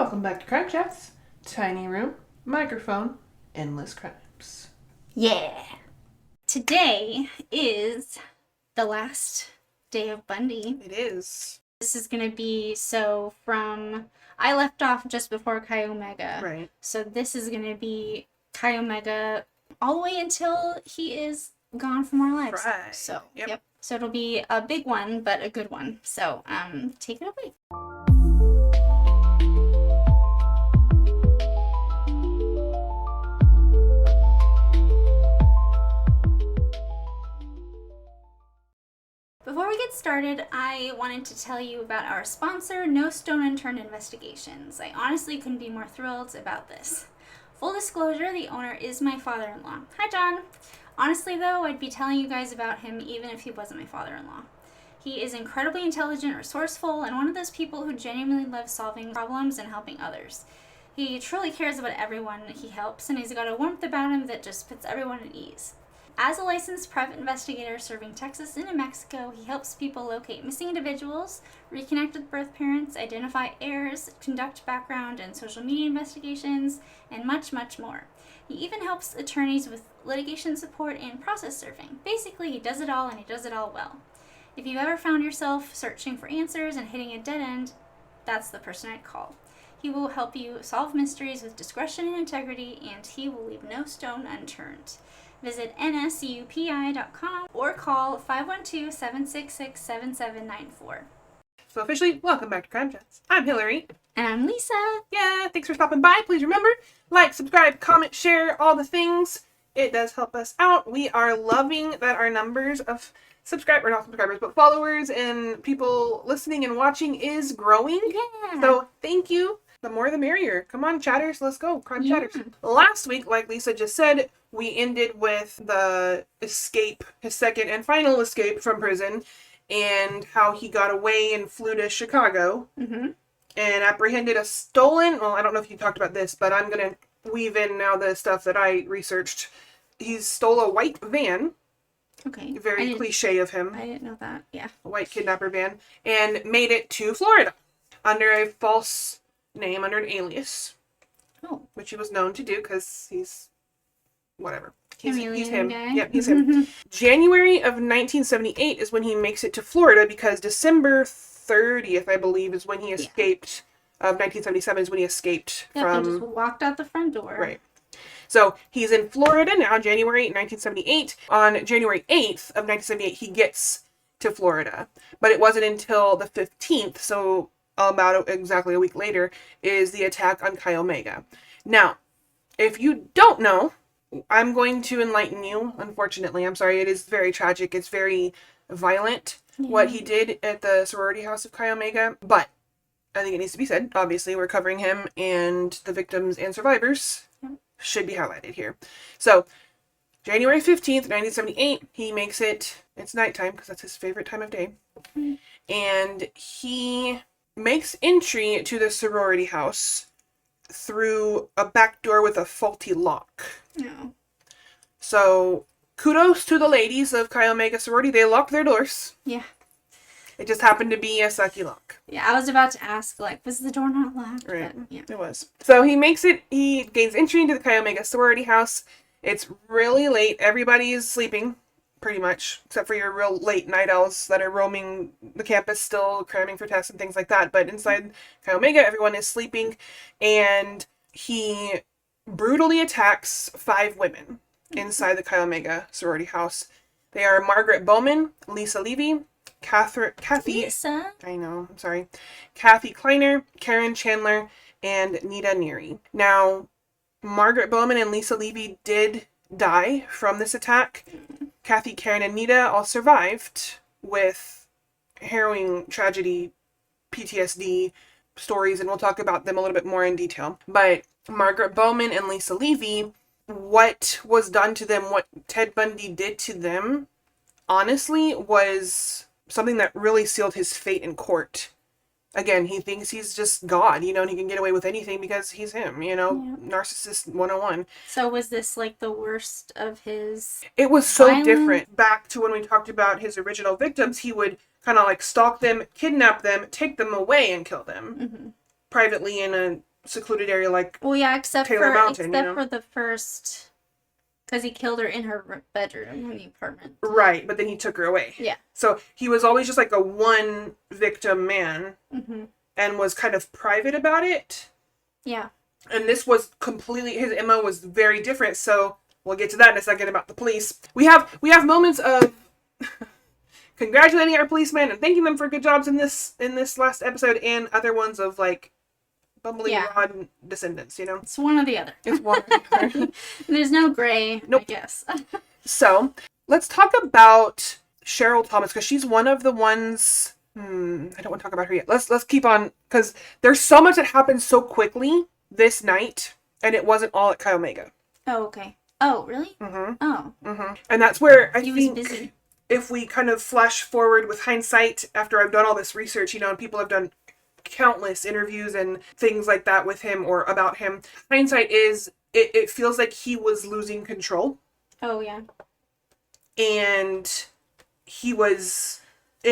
Welcome back to Crime Chats. Tiny room, microphone, endless crimes. Yeah. Today is the last day of Bundy. It is. This is going to be I left off just before Chi Omega. Right. So this is going to be Chi Omega all the way until he is gone from our lives. Right. So, Yep. So it'll be a big one, but a good one. So, take it away. Before we get started, I wanted to tell you about our sponsor, No Stone Unturned Investigations. I honestly couldn't be more thrilled about this. Full disclosure, the owner is my father-in-law. Hi, John. Honestly, though, I'd be telling you guys about him even if he wasn't my father-in-law. He is incredibly intelligent, resourceful, and one of those people who genuinely loves solving problems and helping others. He truly cares about everyone he helps, and he's got a warmth about him that just puts everyone at ease. As a licensed private investigator serving Texas and New Mexico, he helps people locate missing individuals, reconnect with birth parents, identify heirs, conduct background and social media investigations, and much, much more. He even helps attorneys with litigation support and process serving. Basically, he does it all, and he does it all well. If you've ever found yourself searching for answers and hitting a dead end, that's the person I'd call. He will help you solve mysteries with discretion and integrity, and he will leave no stone unturned. Visit nscupi.com or call 512-766-7794. So officially, welcome back to Crime Chats. I'm Hillary. And I'm Lisa. Yeah, thanks for stopping by. Please remember, like, subscribe, comment, share, all the things. It does help us out. We are loving that our numbers of followers and people listening and watching is growing. Yeah. So thank you. The more the merrier. Come on, chatters, let's go. Crime chatters. Last week, like Lisa just said, we ended with the escape, his second and final escape from prison, and how he got away and flew to Chicago and apprehended a stolen, well, I don't know if you talked about this, but I'm going to weave in now the stuff that I researched. He stole a white van. Okay. Very cliche of him. I didn't know that, yeah. A white kidnapper van. And made it to Florida under a false name, under an alias. Oh. Which he was known to do because he's whatever. He's him. Guy. Yep, he's him. January of 1978 is when he makes it to Florida because December 30th, I believe, is when he escaped. Of 1977 is when he escaped from... He just walked out the front door. Right. So he's in Florida now, January 1978. On January 8th of 1978, he gets to Florida. But it wasn't until the 15th, so about exactly a week later, is the attack on Chi Omega. Now, if you don't know, I'm going to enlighten you, unfortunately. I'm sorry, it is very tragic. It's very violent, what he did at the sorority house of Chi Omega. But I think it needs to be said. Obviously, we're covering him, and the victims and survivors should be highlighted here. So, January 15th, 1978, he makes it, it's nighttime, because that's his favorite time of day. And he makes entry to the sorority house through a back door with a faulty lock. No. So, kudos to the ladies of Chi Omega sorority. They locked their doors. Yeah. It just happened to be a sucky lock. Yeah, I was about to ask, was the door not locked? Right. But, yeah. It was. So he gains entry into the Chi Omega sorority house. It's really late. Everybody is sleeping, pretty much, except for your real late night owls that are roaming the campus still, cramming for tests and things like that. But inside Chi Omega, everyone is sleeping, and he brutally attacks 5 women inside the Chi Omega sorority house. They are Margaret Bowman, Lisa Levy, Kathy Kleiner, Karen Chandler, and Nita Neary. Now, Margaret Bowman and Lisa Levy did die from this attack. Kathy, Karen, and Nita all survived with harrowing tragedy, PTSD stories, and we'll talk about them a little bit more in detail. But Margaret Bowman and Lisa Levy, what was done to them, what Ted Bundy did to them, honestly, was something that really sealed his fate in court. Again, he thinks he's just God, and he can get away with anything because he's him, Narcissist 101. So was this, the worst of his... It was so different. Back to when we talked about his original victims, he would kind of, stalk them, kidnap them, take them away, and kill them. Privately in a secluded area like Well, yeah, except Taylor for Mountain, except for the first, because he killed her in her bedroom in the apartment. Right, but then he took her away. Yeah. So he was always just like a one victim man and was kind of private about it. Yeah. And this was completely, his MO was very different. So we'll get to that in a second about the police. We have moments of congratulating our policemen and thanking them for good jobs in this last episode, and other ones of like bumbling rod descendants, you know? It's one or the other. It's one or the other. There's no gray, Nope. I guess. So, let's talk about Cheryl Thomas, because she's one of the ones... I don't want to talk about her yet. Let's keep on, because there's so much that happened so quickly this night, and it wasn't all at Chi Omega. Oh, okay. Oh, really? Mm-hmm. Oh. Mm-hmm. And that's where He was busy. If we kind of flash forward with hindsight, after I've done all this research, you know, and people have done countless interviews and things like that with him or about him, hindsight is, it feels like he was losing control. Oh, yeah. And he was, this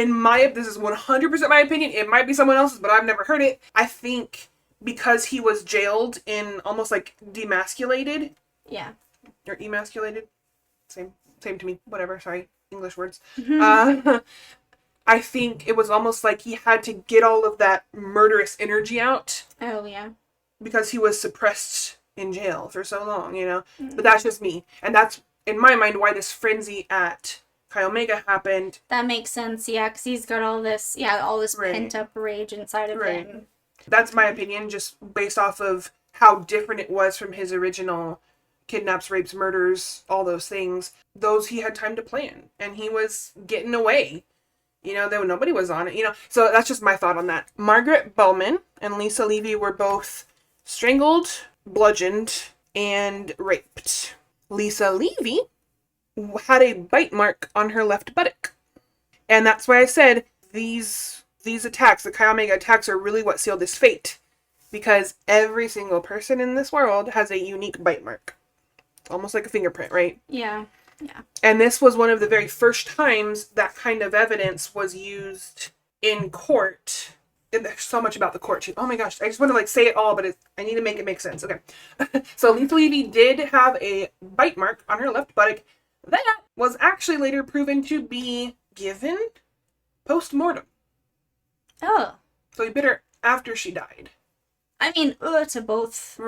is 100% my opinion, it might be someone else's, but I've never heard it. I think because he was jailed in almost like demasculated. Yeah. Or emasculated. Same to me. Whatever, sorry. English words. I think it was almost like he had to get all of that murderous energy out. Oh, yeah. Because he was suppressed in jail for so long, you know? But that's just me. And that's, in my mind, why this frenzy at Chi Omega happened. That makes sense, yeah, because he's got all this Right. pent-up rage inside of him. That's my opinion, just based off of how different it was from his original kidnaps, rapes, murders, all those things. Those he had time to plan. And he was getting away. You know, nobody was on it, you know. So that's just my thought on that. Margaret Bowman and Lisa Levy were both strangled, bludgeoned, and raped. Lisa Levy had a bite mark on her left buttock. And that's why I said these attacks, the Chi Omega attacks, are really what sealed his fate. Because every single person in this world has a unique bite mark. Almost like a fingerprint, right? Yeah. Yeah. And this was one of the very first times that kind of evidence was used in court. And there's so much about the court, too. Oh my gosh, I just want to say it all, but I need to make it make sense. Okay. So Lisa Levy did have a bite mark on her left buttock. That was actually later proven to be given post-mortem. Oh. So he bit her after she died. I mean, to both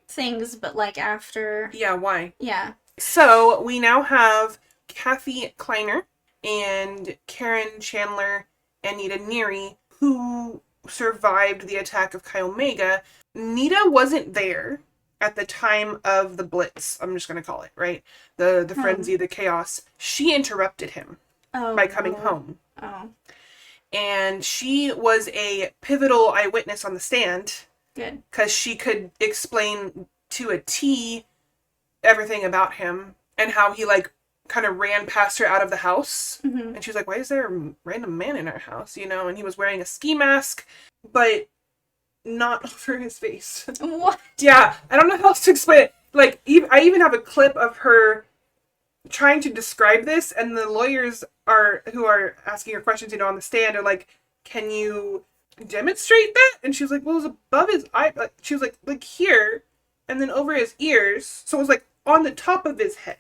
things, but after. Yeah, why? Yeah. So we now have Kathy Kleiner and Karen Chandler and Nita Neary, who survived the attack of Chi Omega. Nita wasn't there at the time of the Blitz. I'm just going to call it, right? The frenzy, the chaos. She interrupted him by coming home. Oh. And she was a pivotal eyewitness on the stand. Good. Because she could explain to a T everything about him and how he kind of ran past her out of the house. Mm-hmm. And she was like, why is there a random man in our house? You know, and he was wearing a ski mask, but not over his face. What? Yeah, I don't know how else to explain it. I even have a clip of her trying to describe this, and the lawyers who are asking her questions, on the stand are like, can you demonstrate that? And she was like, well, it was above his eye. She was like here, and then over his ears. So it was on the top of his head.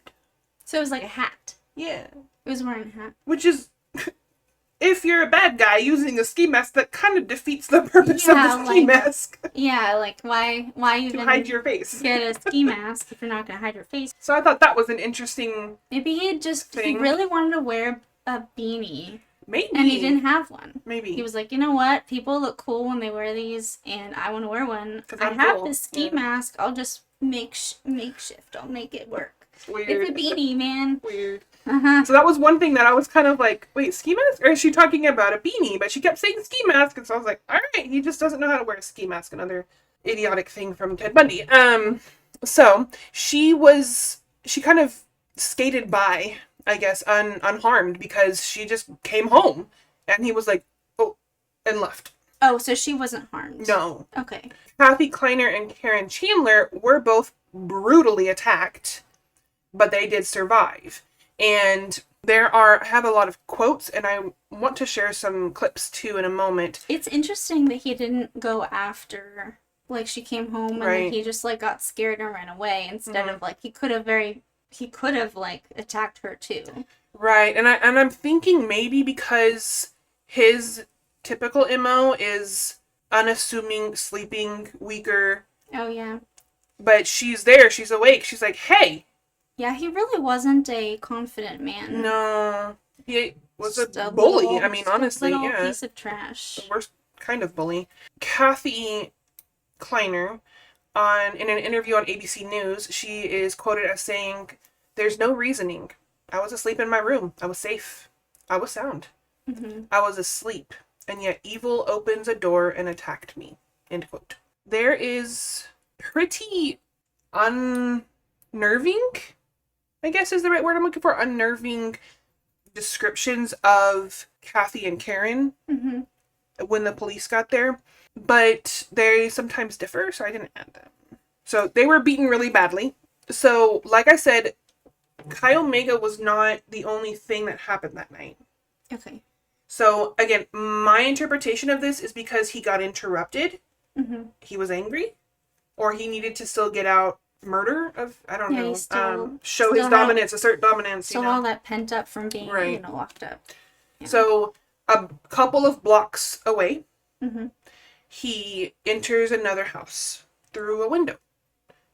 So it was like a hat. Yeah. He was wearing a hat. Which is, if you're a bad guy using a ski mask, that kind of defeats the purpose of the ski mask. Yeah, why even to hide your face. Get a ski mask if you're not going to hide your face. So I thought that was an interesting Maybe he really wanted to wear a beanie. Maybe. And he didn't have one. Maybe. He was like, you know what? People look cool when they wear these, and I want to wear one. I have cool. This ski mask. I'll just makeshift. I'll make it work. Weird. It's a beanie, man. Weird. Uh-huh. So that was one thing that I was kind of like, wait, ski mask? Or is she talking about a beanie? But she kept saying ski mask, and so I was like, all right, he just doesn't know how to wear a ski mask. Another idiotic thing from Ted Bundy. So she kind of skated by, I guess, unharmed, because she just came home, and he was like, oh, and left. Oh, so she wasn't harmed. No. Okay. Kathy Kleiner and Karen Chandler were both brutally attacked, but they did survive. And I have a lot of quotes, and I want to share some clips too in a moment. It's interesting that he didn't go after like she came home and Right. then he just like got scared and ran away instead of like he could have like attacked her too. Right. And I'm thinking maybe because his typical MO is unassuming, sleeping, weaker, Oh yeah. but she's there, she's awake. She's like, "Hey." Yeah, he really wasn't a confident man. No. He was Just a bully. I mean, just a honestly, little yeah. piece of trash. The worst kind of bully. Kathy Kleiner, in an interview on ABC News, she is quoted as saying, "There's no reasoning. I was asleep in my room. I was safe. I was sound. Mm-hmm. I was asleep, and yet evil opens a door and attacked me." End quote. There is pretty unnerving, I guess is the right word I'm looking for, unnerving descriptions of Kathy and Karen Mm-hmm. when the police got there, but they sometimes differ, so I didn't add them. So they were beaten really badly. So, like I said, Chi Omega was not the only thing that happened that night. Okay. So, again, my interpretation of this is because he got interrupted, Mm-hmm. he was angry, or he needed to still get out murder of, I don't know, show his dominance, assert dominance, Still all that pent up from being, right, locked up. Yeah. So, a couple of blocks away, Mm-hmm. he enters another house through a window,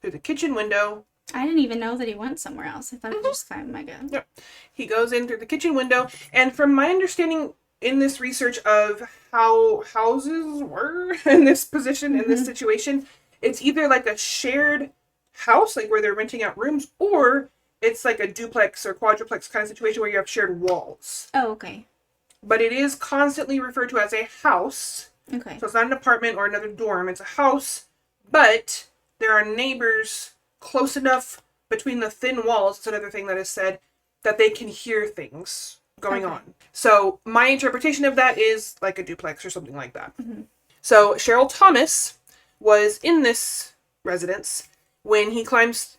through the kitchen window. I didn't even know that he went somewhere else. I thought it was just Chi Omega. Yep. He goes in through the kitchen window, and from my understanding in this research of how houses were in this position, in this situation, it's either like a shared house, like where they're renting out rooms, or it's like a duplex or quadruplex kind of situation where you have shared walls. Oh, okay. But it is constantly referred to as a house. Okay. So it's not an apartment or another dorm, it's a house, but there are neighbors close enough between the thin walls, it's another thing that is said, that they can hear things going on. So my interpretation of that is like a duplex or something like that. Mm-hmm. So Cheryl Thomas was in this residence when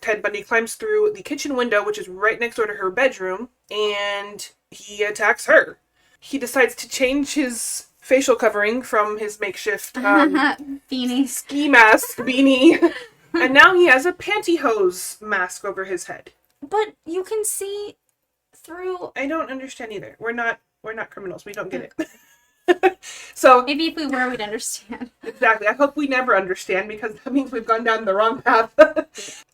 Ted Bundy climbs through the kitchen window, which is right next door to her bedroom, and he attacks her. He decides to change his facial covering from his makeshift beanie, ski mask beanie, and now he has a pantyhose mask over his head. But you can see through. I don't understand either. We're not criminals. We don't get it. So Maybe if we were, we'd understand. Exactly. I hope we never understand because that means we've gone down the wrong path.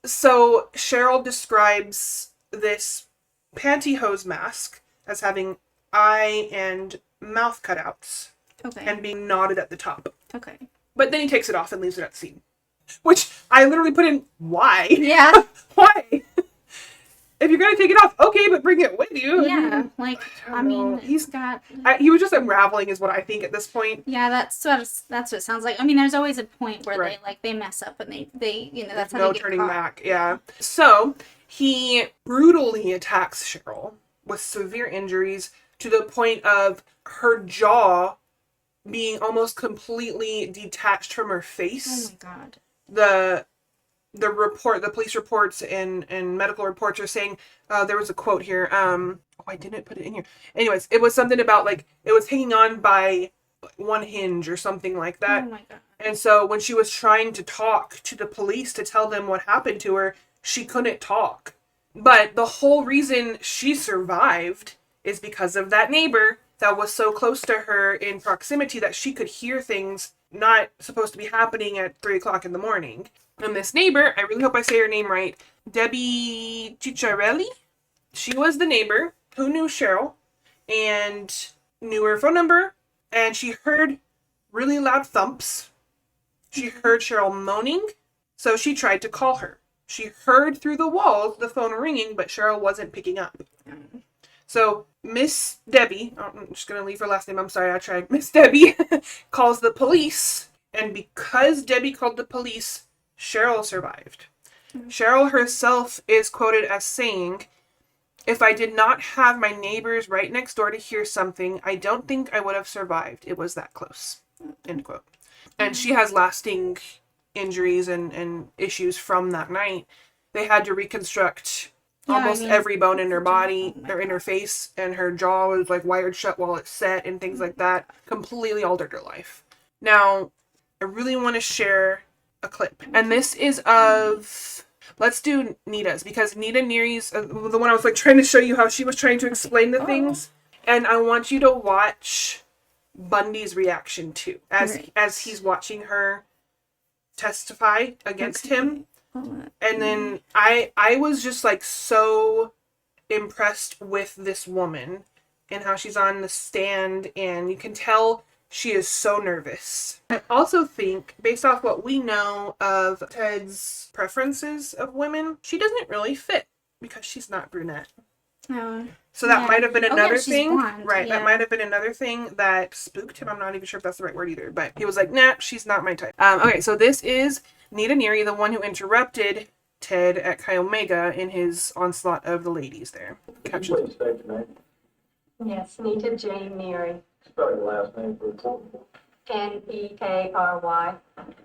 So Cheryl describes this pantyhose mask as having eye and mouth cutouts. Okay. And being knotted at the top. Okay. But then he takes it off and leaves it at the scene. Which I literally put in, why? Yeah. Why? If you're going to take it off, okay, but bring it with you. Yeah, like, I mean, he's got... he was just unraveling is what I think at this point. Yeah, that's what it sounds like. I mean, there's always a point where they mess up and they that's how no they get turning caught. back, yeah. So, he brutally attacks Cheryl with severe injuries to the point of her jaw being almost completely detached from her face. Oh my god. The police reports and medical reports are saying, there was a quote here, I didn't put it in here. Anyways, it was something about, like, it was hanging on by one hinge or something like that. Oh my god. And so when she was trying to talk to the police to tell them what happened to her, she couldn't talk. But the whole reason she survived is because of that neighbor that was so close to her in proximity that she could hear things not supposed to be happening at 3 o'clock in the morning. And this neighbor, I really hope I say her name right, Debbie Cicciarelli, she was the neighbor who knew Cheryl and knew her phone number, and she heard really loud thumps. She heard Cheryl moaning, so she tried to call her. She heard through the walls the phone ringing, but Cheryl wasn't picking up. So Miss Debbie, I'm just going to leave her last name, I'm sorry, I tried. Miss Debbie calls the police, and because Debbie called the police, Cheryl survived. Cheryl herself is quoted as saying, "If I did not have my neighbors right next door to hear something, I don't think I would have survived. It was that close." End quote. And she has lasting injuries and issues from that night. They had to reconstruct almost every bone in her body, or in her face, and her jaw was like wired shut while it's set and things like that. Completely altered her life. Now, I really want to share a clip. And this is of... Let's do Nita's, because Nita Neary's the one I was like trying to show you how she was trying to explain the things. And I want you to watch Bundy's reaction too, as he's watching her testify against him. And then I was just like so impressed with this woman and how she's on the stand, and you can tell she is so nervous. I also think, based off what we know of Ted's preferences of women, she doesn't really fit because she's not brunette. Oh. So that might have been another thing. Blonde. Right, Yeah. that might have been another thing that spooked him. I'm not even sure if that's the right word either. But he was like, nah, she's not my type. Okay, so this is Nita Neary, the one who interrupted Ted at Chi Omega in his onslaught of the ladies there. Captions. Yes, Nita J. Neary. Spell your last name for the Neary.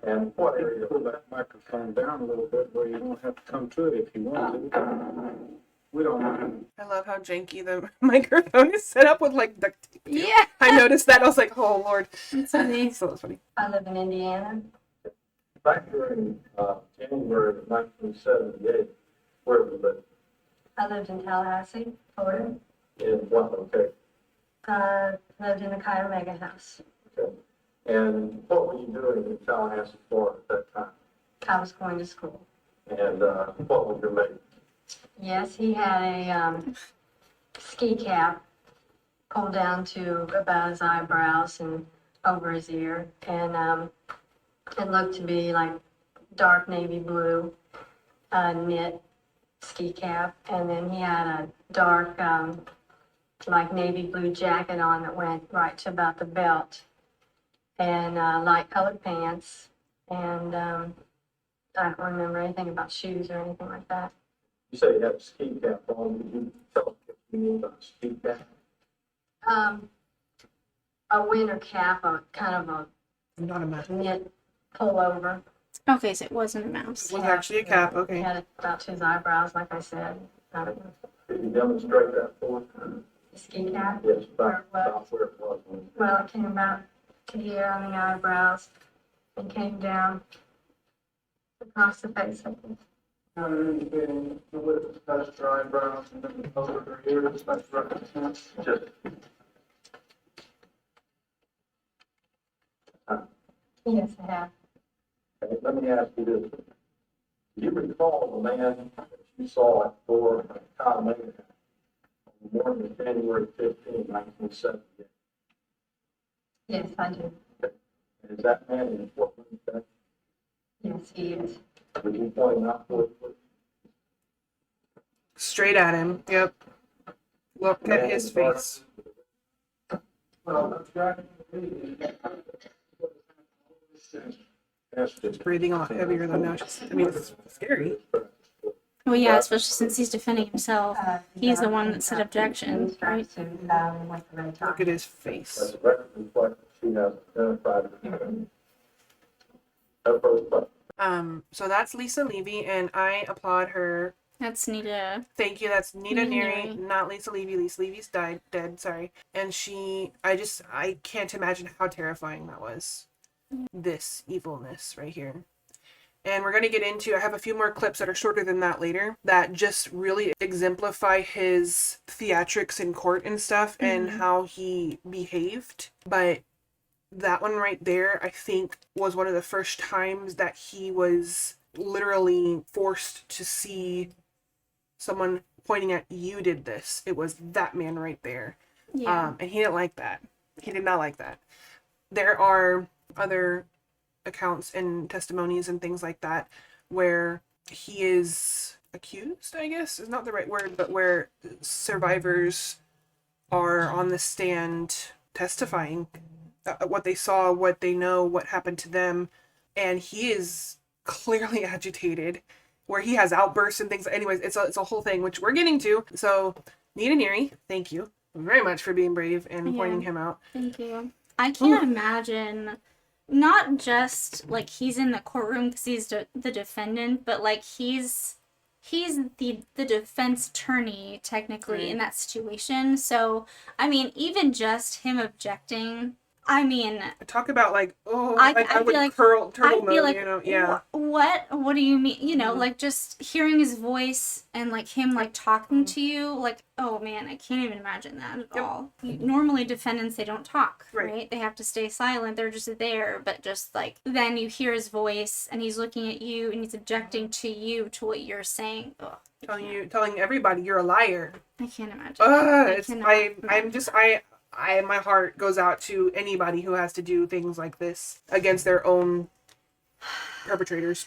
And what area? Pull that microphone down a little bit where you don't have to come to it if you want to. We don't mind. I love how janky the microphone is set up with like duct tape. Yeah. I noticed that. I was like, oh Lord. It's funny. So that's funny. I live in Indiana. Back during January of 1978, where did you live? I lived in Tallahassee, Florida. In what location? Lived in the Chi Omega house. Okay. And what were you doing in Tallahassee, Florida at that time? I was going to school. And what was your mate? Yes, he had a ski cap pulled down to about his eyebrows and over his ear. And it looked to be like dark navy blue knit ski cap. And then he had a dark like navy blue jacket on that went right to about the belt, and light colored pants, and I don't remember anything about shoes or anything like that. You said you had a ski cap on. Did you tell us what you knew about a ski cap? A winter cap, a kind of a Not a mess. knit pullover. Okay, so it wasn't a mouse. It was actually a cap, okay. He had it about to his eyebrows, like I said. I don't know. Did you demonstrate that for us? The ski cap? Yes, Where about where it was. Well, it came about to here on the eyebrows and came down across the face. The width past your eyebrows and then over her ears, that's right. Just. Yes, I have. Okay, let me ask you this. Do you recall the man that you saw at the door of Chi Omega on the morning of January 15, 1978? Yes, I do. And is that man in Portland? Okay? Yes, he is. Would you point him out for us, please? Straight at him. Yep. Look at his face. Well, that's right. She's breathing a lot heavier than now. I mean, it's scary. Well, yeah, especially since he's defending himself. He's the one that said objection, right? Look at his face. That's a record reflect she has identified. No further questions. So that's Lisa Levy, and I applaud her. That's Nita. Thank you. That's Nita Nita Neary, Neary. not Lisa Levy. Lisa Levy's dead, sorry. And I can't imagine how terrifying that was. This evilness right here. And we're going to get into, I have a few more clips that are shorter than that later that just really exemplify his theatrics in court and stuff and how he behaved. But that one right there, I think, was one of the first times that he was literally forced to see someone pointing at, you did this. It was that man right there. Yeah. And he didn't like that. He did not like that. There are other accounts and testimonies and things like that where he is accused, I guess is not the right word, but where survivors are on the stand testifying what they saw, what they know, what happened to them, and he is clearly agitated, where he has outbursts and things. Anyways, it's a whole thing, which we're getting to. So, Nita Neary, thank you very much for being brave and pointing him out. Thank you. I can't imagine, not just like he's in the courtroom because he's the defendant, but like he's the defense attorney technically in that situation. So I mean, even just him objecting I mean, Talk about like, I I would feel like turtle I'd be mode, like, you know? Yeah. What do you mean? You know, Mhm. like just hearing his voice and like him like talking to you, like, oh man, I can't even imagine that at Yep. all. Normally, defendants, they don't talk, Right. right? They have to stay silent. They're just there, but just like then you hear his voice and he's looking at you and he's objecting to you to what you're saying. Ugh, Telling everybody you're a liar. I can't imagine. I'm just my heart goes out to anybody who has to do things like this against their own perpetrators.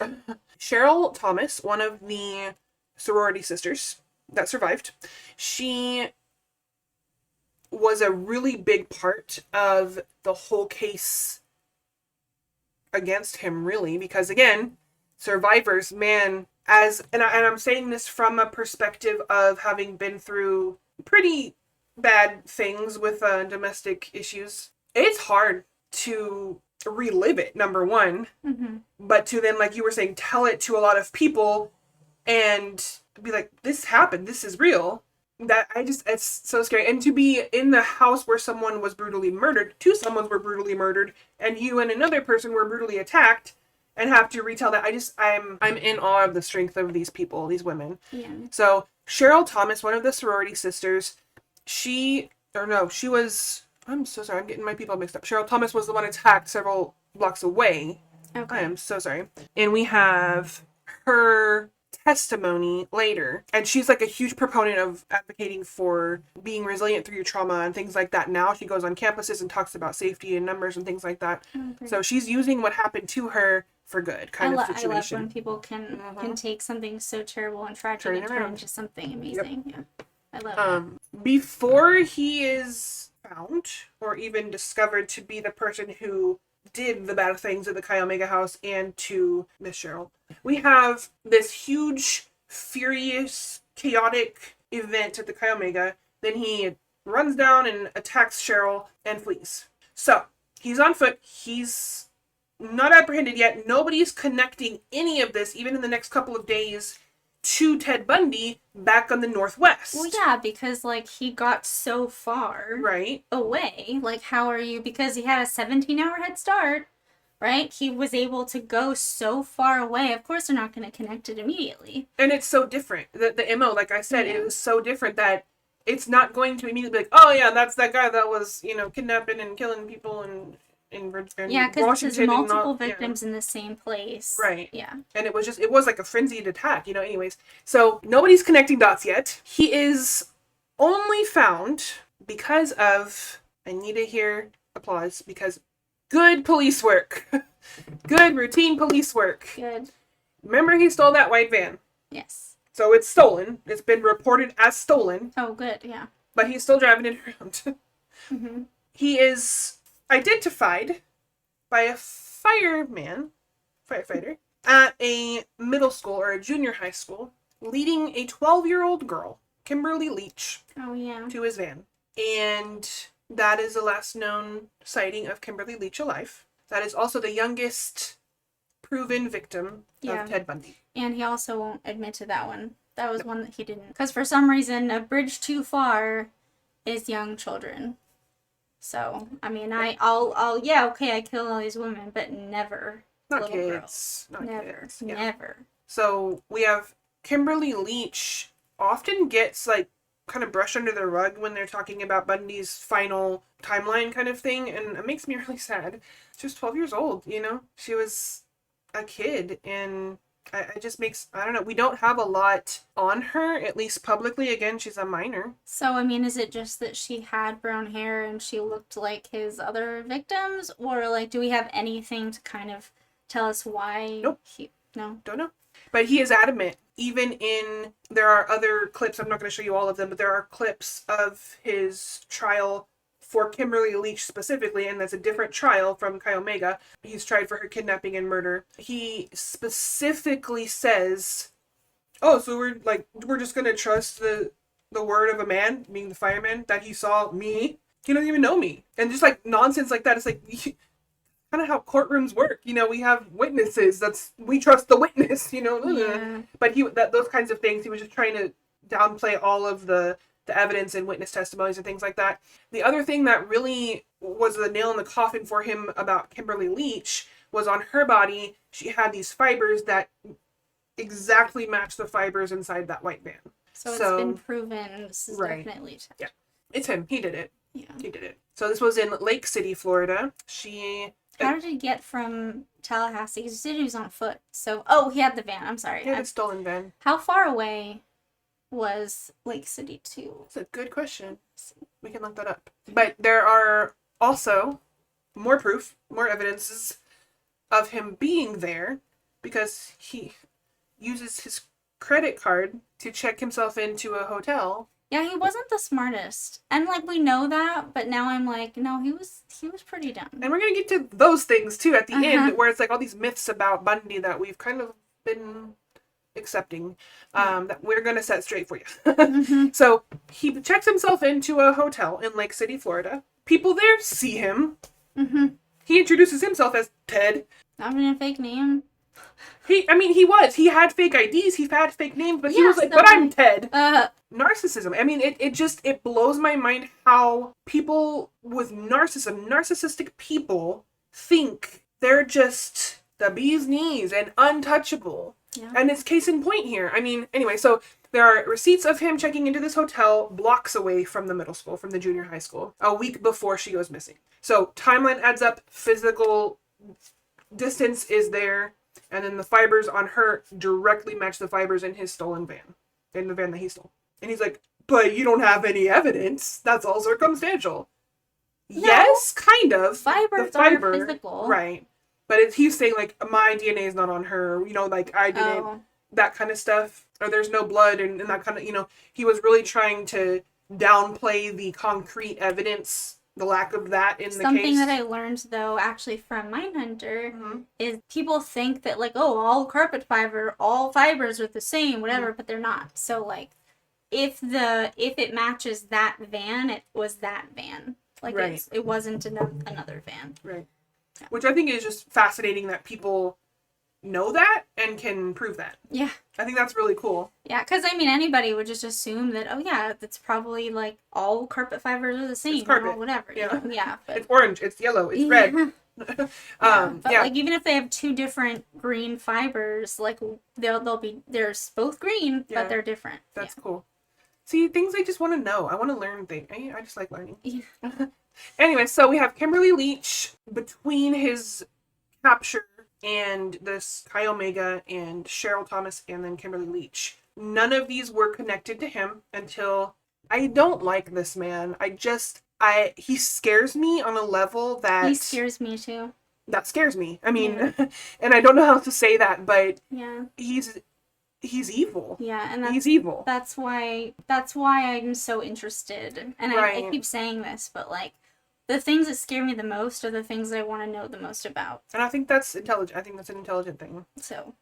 Cheryl Thomas, one of the sorority sisters that survived, she was a really big part of the whole case against him, really, because again, survivors, man, and I'm saying this from a perspective of having been through pretty bad things with domestic issues. It's hard to relive it, number one, but to then, like you were saying, tell it to a lot of people and be like, this happened, this is real. That it's so scary. And to be in the house where someone was brutally murdered, two someones were brutally murdered, and you and another person were brutally attacked, and have to retell that. I'm in awe of the strength of these people, these women. Yeah. So Cheryl Thomas, one of the sorority sisters, I'm so sorry, I'm getting my people mixed up. Cheryl Thomas was the one attacked several blocks away. Okay. I am so sorry. And we have her testimony later, and she's like a huge proponent of advocating for being resilient through your trauma and things like that. Now she goes on campuses and talks about safety and numbers and things like that. Okay. So she's using what happened to her for good kind of I situation. love when people can take something so terrible and tragic Turn it and turn it around. into something amazing. Yep. Yeah. I love Before he is found or even discovered to be the person who did the bad things at the Chi Omega house and to Miss Cheryl, we have this huge, furious, chaotic event at the Chi Omega. Then he runs down and attacks Cheryl and flees. So he's on foot. He's not apprehended yet. Nobody's connecting any of this, even in the next couple of days, to Ted Bundy back on the Northwest. Well, yeah, because like he got so far Right. away. Like, how are you? Because he had a 17-hour head start, right? He was able to go so far away. Of course, they're not going to connect it immediately. And it's so different. The MO, like I said, Yeah. it was so different that it's not going to immediately be like, oh yeah, that's that guy that was, kidnapping and killing people and Yeah, because Washington there's multiple and all, victims in the same place. Right. Yeah. And it was like a frenzied attack, anyways. So nobody's connecting dots yet. He is only found because of, I need to hear applause, because good police work. Good routine police work. Good. Remember, he stole that white van. Yes. So it's stolen. It's been reported as stolen, Oh, good. Yeah. but he's still driving it around. Mm-hmm. He is identified by a firefighter, at a middle school or a junior high school, leading a 12-year-old girl, Kimberly Leach, Oh, yeah. to his van. And that is the last known sighting of Kimberly Leach alive. That is also the youngest proven victim Yeah. of Ted Bundy. And he also won't admit to that one. That was one that he didn't. Because for some reason, a bridge too far is young children. So, I mean, yeah, okay, I killed all these women, but never Not little kids. girls. Not Never. kids. Yeah. Never. So we have Kimberly Leach often gets kind of brushed under the rug when they're talking about Bundy's final timeline kind of thing, and it makes me really sad. She was 12 years old, She was a kid, and it just makes, I don't know, we don't have a lot on her, at least publicly. Again, she's a minor. So, I mean, is it just that she had brown hair and she looked like his other victims? Or, do we have anything to kind of tell us why? Nope. No? Don't know. But he is adamant. Even there are other clips, I'm not going to show you all of them, but there are clips of his trial for Kimberly Leach specifically, and that's a different trial from Chi Omega. He's tried for her kidnapping and murder. He specifically says, oh, so we're just going to trust the word of a man, meaning the fireman, that he saw me? He doesn't even know me. And just nonsense like that. It's kind of how courtrooms work. We have witnesses. We trust the witness, Yeah. But those kinds of things, he was just trying to downplay all of the the evidence and witness testimonies and things like that. The other thing that really was the nail in the coffin for him about Kimberly Leach was on her body, she had these fibers that exactly match the fibers inside that white van. So it's been proven this is right. definitely Ted. Yeah. It's him. He did it. Yeah. He did it. So this was in Lake City, Florida. How did he get from Tallahassee? Because he said he was on foot. So, oh, he had the van. I'm sorry. He had a stolen van. How far away was Lake City to? That's a good question. We can look that up. But there are also more proof, more evidences of him being there because he uses his credit card to check himself into a hotel. Yeah, he wasn't the smartest. And, like, we know that, but now I'm like, no, he was pretty dumb. And we're going to get to those things, too, at the end, where it's, like, all these myths about Bundy that we've kind of been accepting, that we're going to set straight for you. So, he checks himself into a hotel in Lake City, Florida. People there see him. He introduces himself as Ted. Not even a fake name. He had fake IDs, he had fake names, but he was like, but I'm Ted. Narcissism. I mean, it blows my mind how people with narcissistic people think they're just the bee's knees and untouchable. Yeah. And it's case in point here. I mean, anyway, so there are receipts of him checking into this hotel blocks away from the middle school, from the junior high school, a week before she goes missing. So timeline adds up, physical distance is there, and then the fibers on her directly match the fibers in his stolen van, in the van that he stole. And he's like, but you don't have any evidence. That's all circumstantial. No. Yes, kind of. Fibers are physical. Right. But he's saying, like, my DNA is not on her. You know, like, I didn't, that kind of stuff. Or there's no blood and that kind of, you know. He was really trying to downplay the concrete evidence, the lack of that in the case. Something that I learned, though, actually from Mindhunter, is people think that, like, oh, all fibers are the same, whatever, but they're not. So, like, if it matches that van, it was that van. Like, right. it wasn't another van. Right. Yeah. Which I think is just fascinating that people know that and can prove that. Yeah. I think that's really cool. Yeah, because, I mean, anybody would just assume that, oh, yeah, that's probably, like, all carpet fibers are the same. It's carpet. Or whatever. Yeah. You know? Yeah. But, it's orange. It's yellow. It's red. But, like, even if they have two different green fibers, like, they're both green, but they're different. That's cool. See, things I just want to know. I want to learn things. I just like learning. Yeah. Anyway, so we have Kimberly Leach between his capture and this Chi Omega and Cheryl Thomas and then Kimberly Leach. None of these were connected to him until... I don't like this man. He scares me on a level that... He scares me too. That scares me. I mean, and I don't know how to say that, but he's evil. Yeah, and he's evil. That's why I'm so interested. And I keep saying this, but like the things that scare me the most are the things that I want to know the most about. And I think that's intelligent. I think that's an intelligent thing. So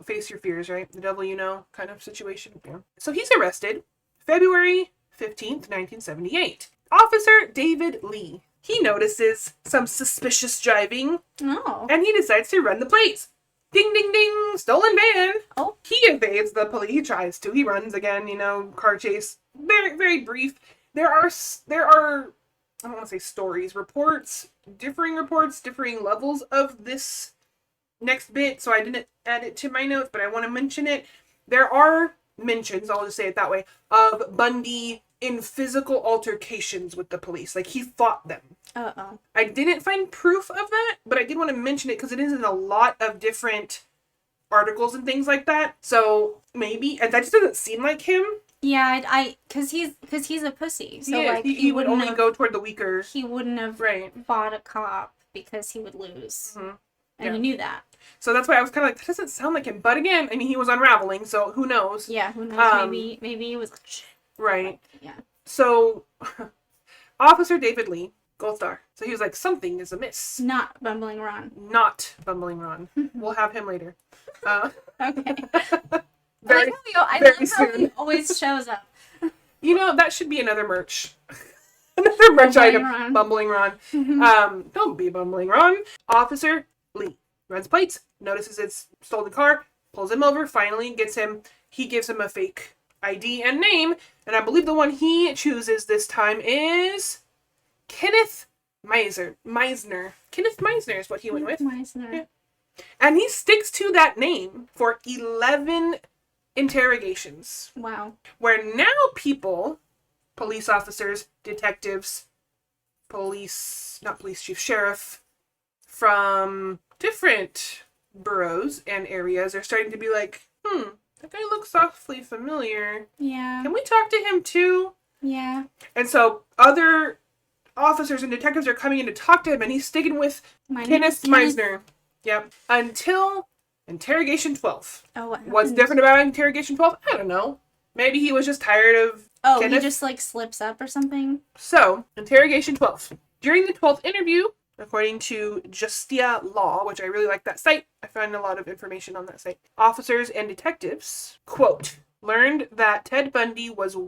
face your fears, right? The devil you know kind of situation. Yeah. So he's arrested February 15th, 1978. Officer David Lee. He notices some suspicious driving. Oh. And he decides to run the plates. Ding, ding, ding, stolen van. Oh. He evades the police. He tries to. He runs again, car chase. Very, very brief. There are, I don't want to say stories, differing levels of this next bit. So I didn't add it to my notes, but I want to mention it. There are mentions, I'll just say it that way, of Bundy in physical altercations with the police. Like, he fought them. Uh-oh. I didn't find proof of that, but I did want to mention it because it is in a lot of different articles and things like that. So maybe, and that just doesn't seem like him. Yeah, because he's a pussy. So he would only go toward the weaker. He wouldn't have fought a cop because he would lose. Mm-hmm. And he knew that. So that's why I was kind of like, that doesn't sound like him. But again, I mean, he was unraveling, so who knows? Yeah, who knows? Maybe he was like, shit. Right. But, yeah. So, Officer David Lee, Gold Star. So he was like, something is amiss. Not Bumbling Ron. We'll have him later. Okay. I like how he always shows up. That should be another merch. Another merch item. Ron. Bumbling Ron. Don't be Bumbling Ron. Officer Lee runs plates, notices it's stolen car, pulls him over, finally gets him. He gives him a fake ID and name, and I believe the one he chooses this time is Kenneth Meisner. Kenneth Meisner is what he went with. Meisner. Yeah. And he sticks to that name for 11 interrogations. Wow. Where now people, police officers, detectives, not police chief, sheriff, from different boroughs and areas are starting to be like, that guy looks awfully familiar. Yeah. Can we talk to him too? Yeah. And so other officers and detectives are coming in to talk to him, and he's sticking with Kenneth Meisner. Yep. Until interrogation 12. Oh, what What's happened? different about interrogation 12? I don't know. Maybe he was just tired of Kenneth. He just like slips up or something? So, interrogation 12. During the 12th interview, according to Justia Law, which I really like that site, I found a lot of information on that site, officers and detectives, quote, learned that Ted Bundy was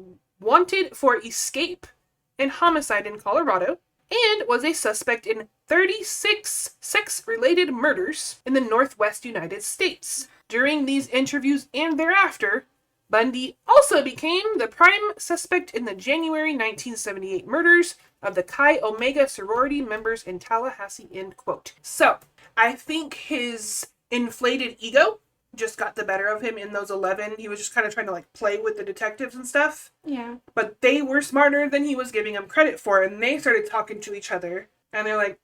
wanted for escape and homicide in Colorado and was a suspect in 36 sex-related murders in the Northwest United States. During these interviews and thereafter, Bundy also became the prime suspect in the January 1978 murders of the Chi Omega sorority members in Tallahassee, end quote. So, I think his inflated ego just got the better of him in those 11. He was just kind of trying to like play with the detectives and stuff. Yeah. But they were smarter than he was giving them credit for, and they started talking to each other. And they're like,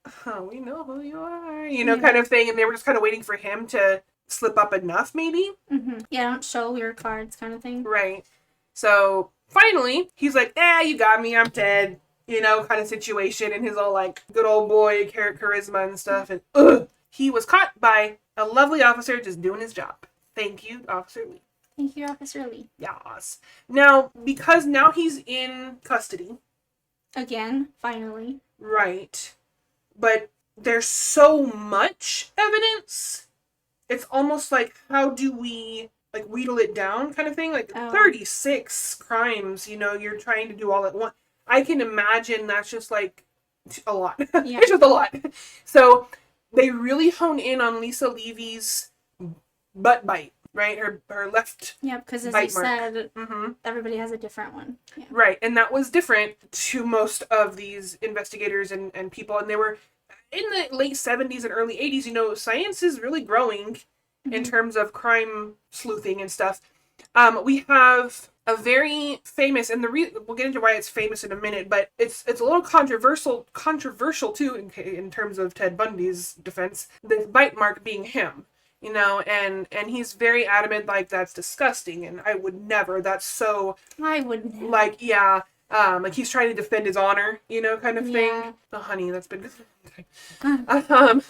we know who you are, kind of thing. And they were just kind of waiting for him to slip up enough, maybe. Mm-hmm. Yeah, don't show your cards kind of thing. Right. So, finally, he's like, you got me, I'm Ted. Kind of situation. And his all, like, good old boy, charisma and stuff. And, he was caught by a lovely officer just doing his job. Thank you, Officer Lee. Thank you, Officer Lee. Yes. Now, because now he's in custody. Again, finally. Right. But there's so much evidence. It's almost like, how do we, like, wheedle it down kind of thing? Like, 36 crimes, you're trying to do all at once. I can imagine that's just, like, a lot. Yeah. It's just a lot. So, they really hone in on Lisa Levy's butt bite, right? Her left Yeah, because as bite you mark. said, everybody has a different one. Yeah. Right, and that was different to most of these investigators and people, and they were in the late 70s and early 80s, science is really growing in terms of crime sleuthing and stuff. We have a very famous, and we'll get into why it's famous in a minute, but it's a little controversial too in terms of Ted Bundy's defense, the bite mark being him. And he's very adamant, like, that's disgusting, and I would never, that's so... I would never. Like, yeah, like he's trying to defend his honor, kind of thing. Yeah. Oh, honey, that's been good.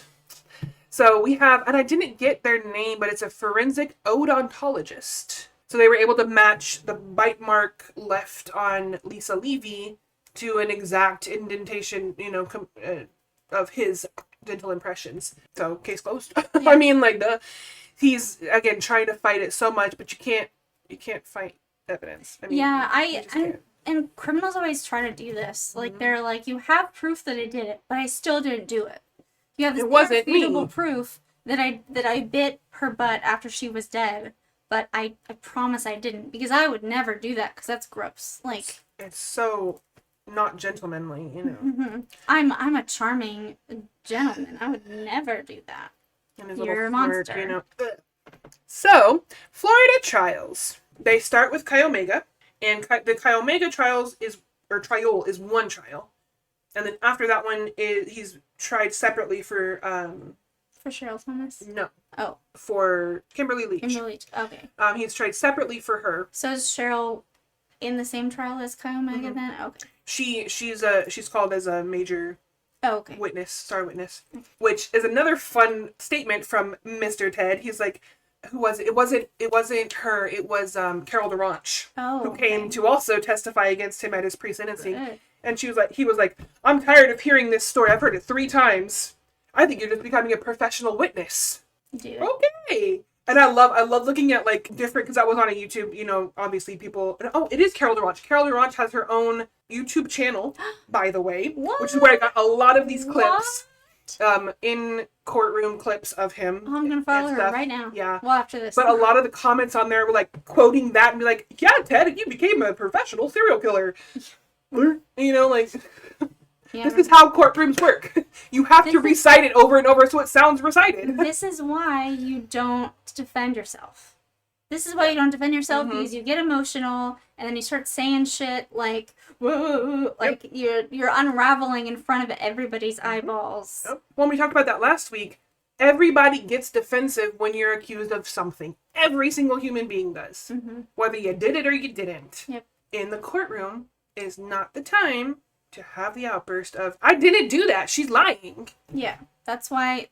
So we have, and I didn't get their name, but it's a forensic odontologist. So they were able to match the bite mark left on Lisa Levy to an exact indentation, of his dental impressions. So case closed. Yeah. I mean, like, he's again trying to fight it so much, but you can't fight evidence. I mean, Yeah, you just can't. and criminals always try to do this. Like, they're like, you have proof that I did it, but I still didn't do it. You have this It wasn't irrefutable me. proof that I bit her butt after she was dead, but I promise I didn't, because I would never do that, because that's gross. Like, It's so not gentlemanly, I'm a charming gentleman. I would never do that. And his You're little a flirt, monster. Ugh. So, Florida trials. They start with Chi Omega, and the Chi Omega trial is one trial. And then after that one, he's tried separately for, For Cheryl Thomas? no, Oh, for Kimberly Leach. Kimberly. Okay. He's tried separately for her. So is Cheryl in the same trial as Chi Omega Mhm. then? Okay. She's called as a major Oh, okay. star witness, which is another fun statement from Mr. Ted. He's like, who was it? It wasn't her. It was Carol DeRanch, Oh, who came okay. to also testify against him at his pre-sentencing. Good. And he was like, I'm tired of hearing this story. I've heard it 3 times. I think you're just becoming a professional witness. Do it. Okay. And I love looking at, like, different, because that was on a YouTube, obviously people, it is Carol DeRanch. Carol DeRanch has her own YouTube channel, by the way, which is where I got a lot of these clips. in courtroom clips of him. Oh, I'm gonna follow and her stuff. right now. Yeah. Well, after this. But a lot of the comments on there were like quoting that and be like, yeah, Ted, you became a professional serial killer. You know, like, Yeah. this is how courtrooms work. You have to recite it over and over so it sounds recited. This is why you don't defend yourself. This is why you don't defend yourself, because you get emotional and then you start saying shit like, whoa, like you're unraveling in front of everybody's eyeballs. Yep. When we talked about that last week, everybody gets defensive when you're accused of something. Every single human being does. Whether you did it or you didn't. Yep. In the courtroom is not the time to have the outburst of, I didn't do that, she's lying. Yeah. That's why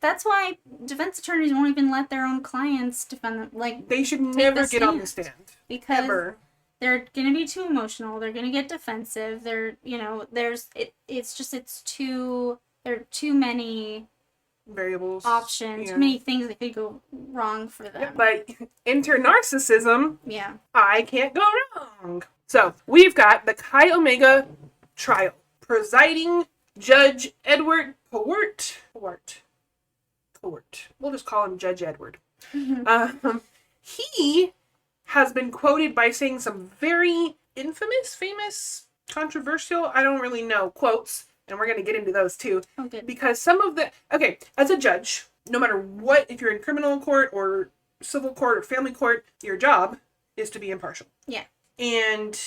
defense attorneys won't even let their own clients defend them. Like, they should never get on the stand. Because ever. They're gonna be too emotional. They're gonna get defensive. They're, it's too, there are too many variables, options, too many things that could go wrong for them. Yeah, but enter narcissism. Yeah. I can't go wrong. So we've got the Chi Omega trial. Presiding Judge Edward Cowart. We'll just call him Judge Edward. He has been quoted by saying some very famous, controversial, I don't really know, quotes. And we're going to get into those too. Oh, good. Because some of the... Okay, as a judge, no matter what, if you're in criminal court or civil court or family court, your job is to be impartial. Yeah. And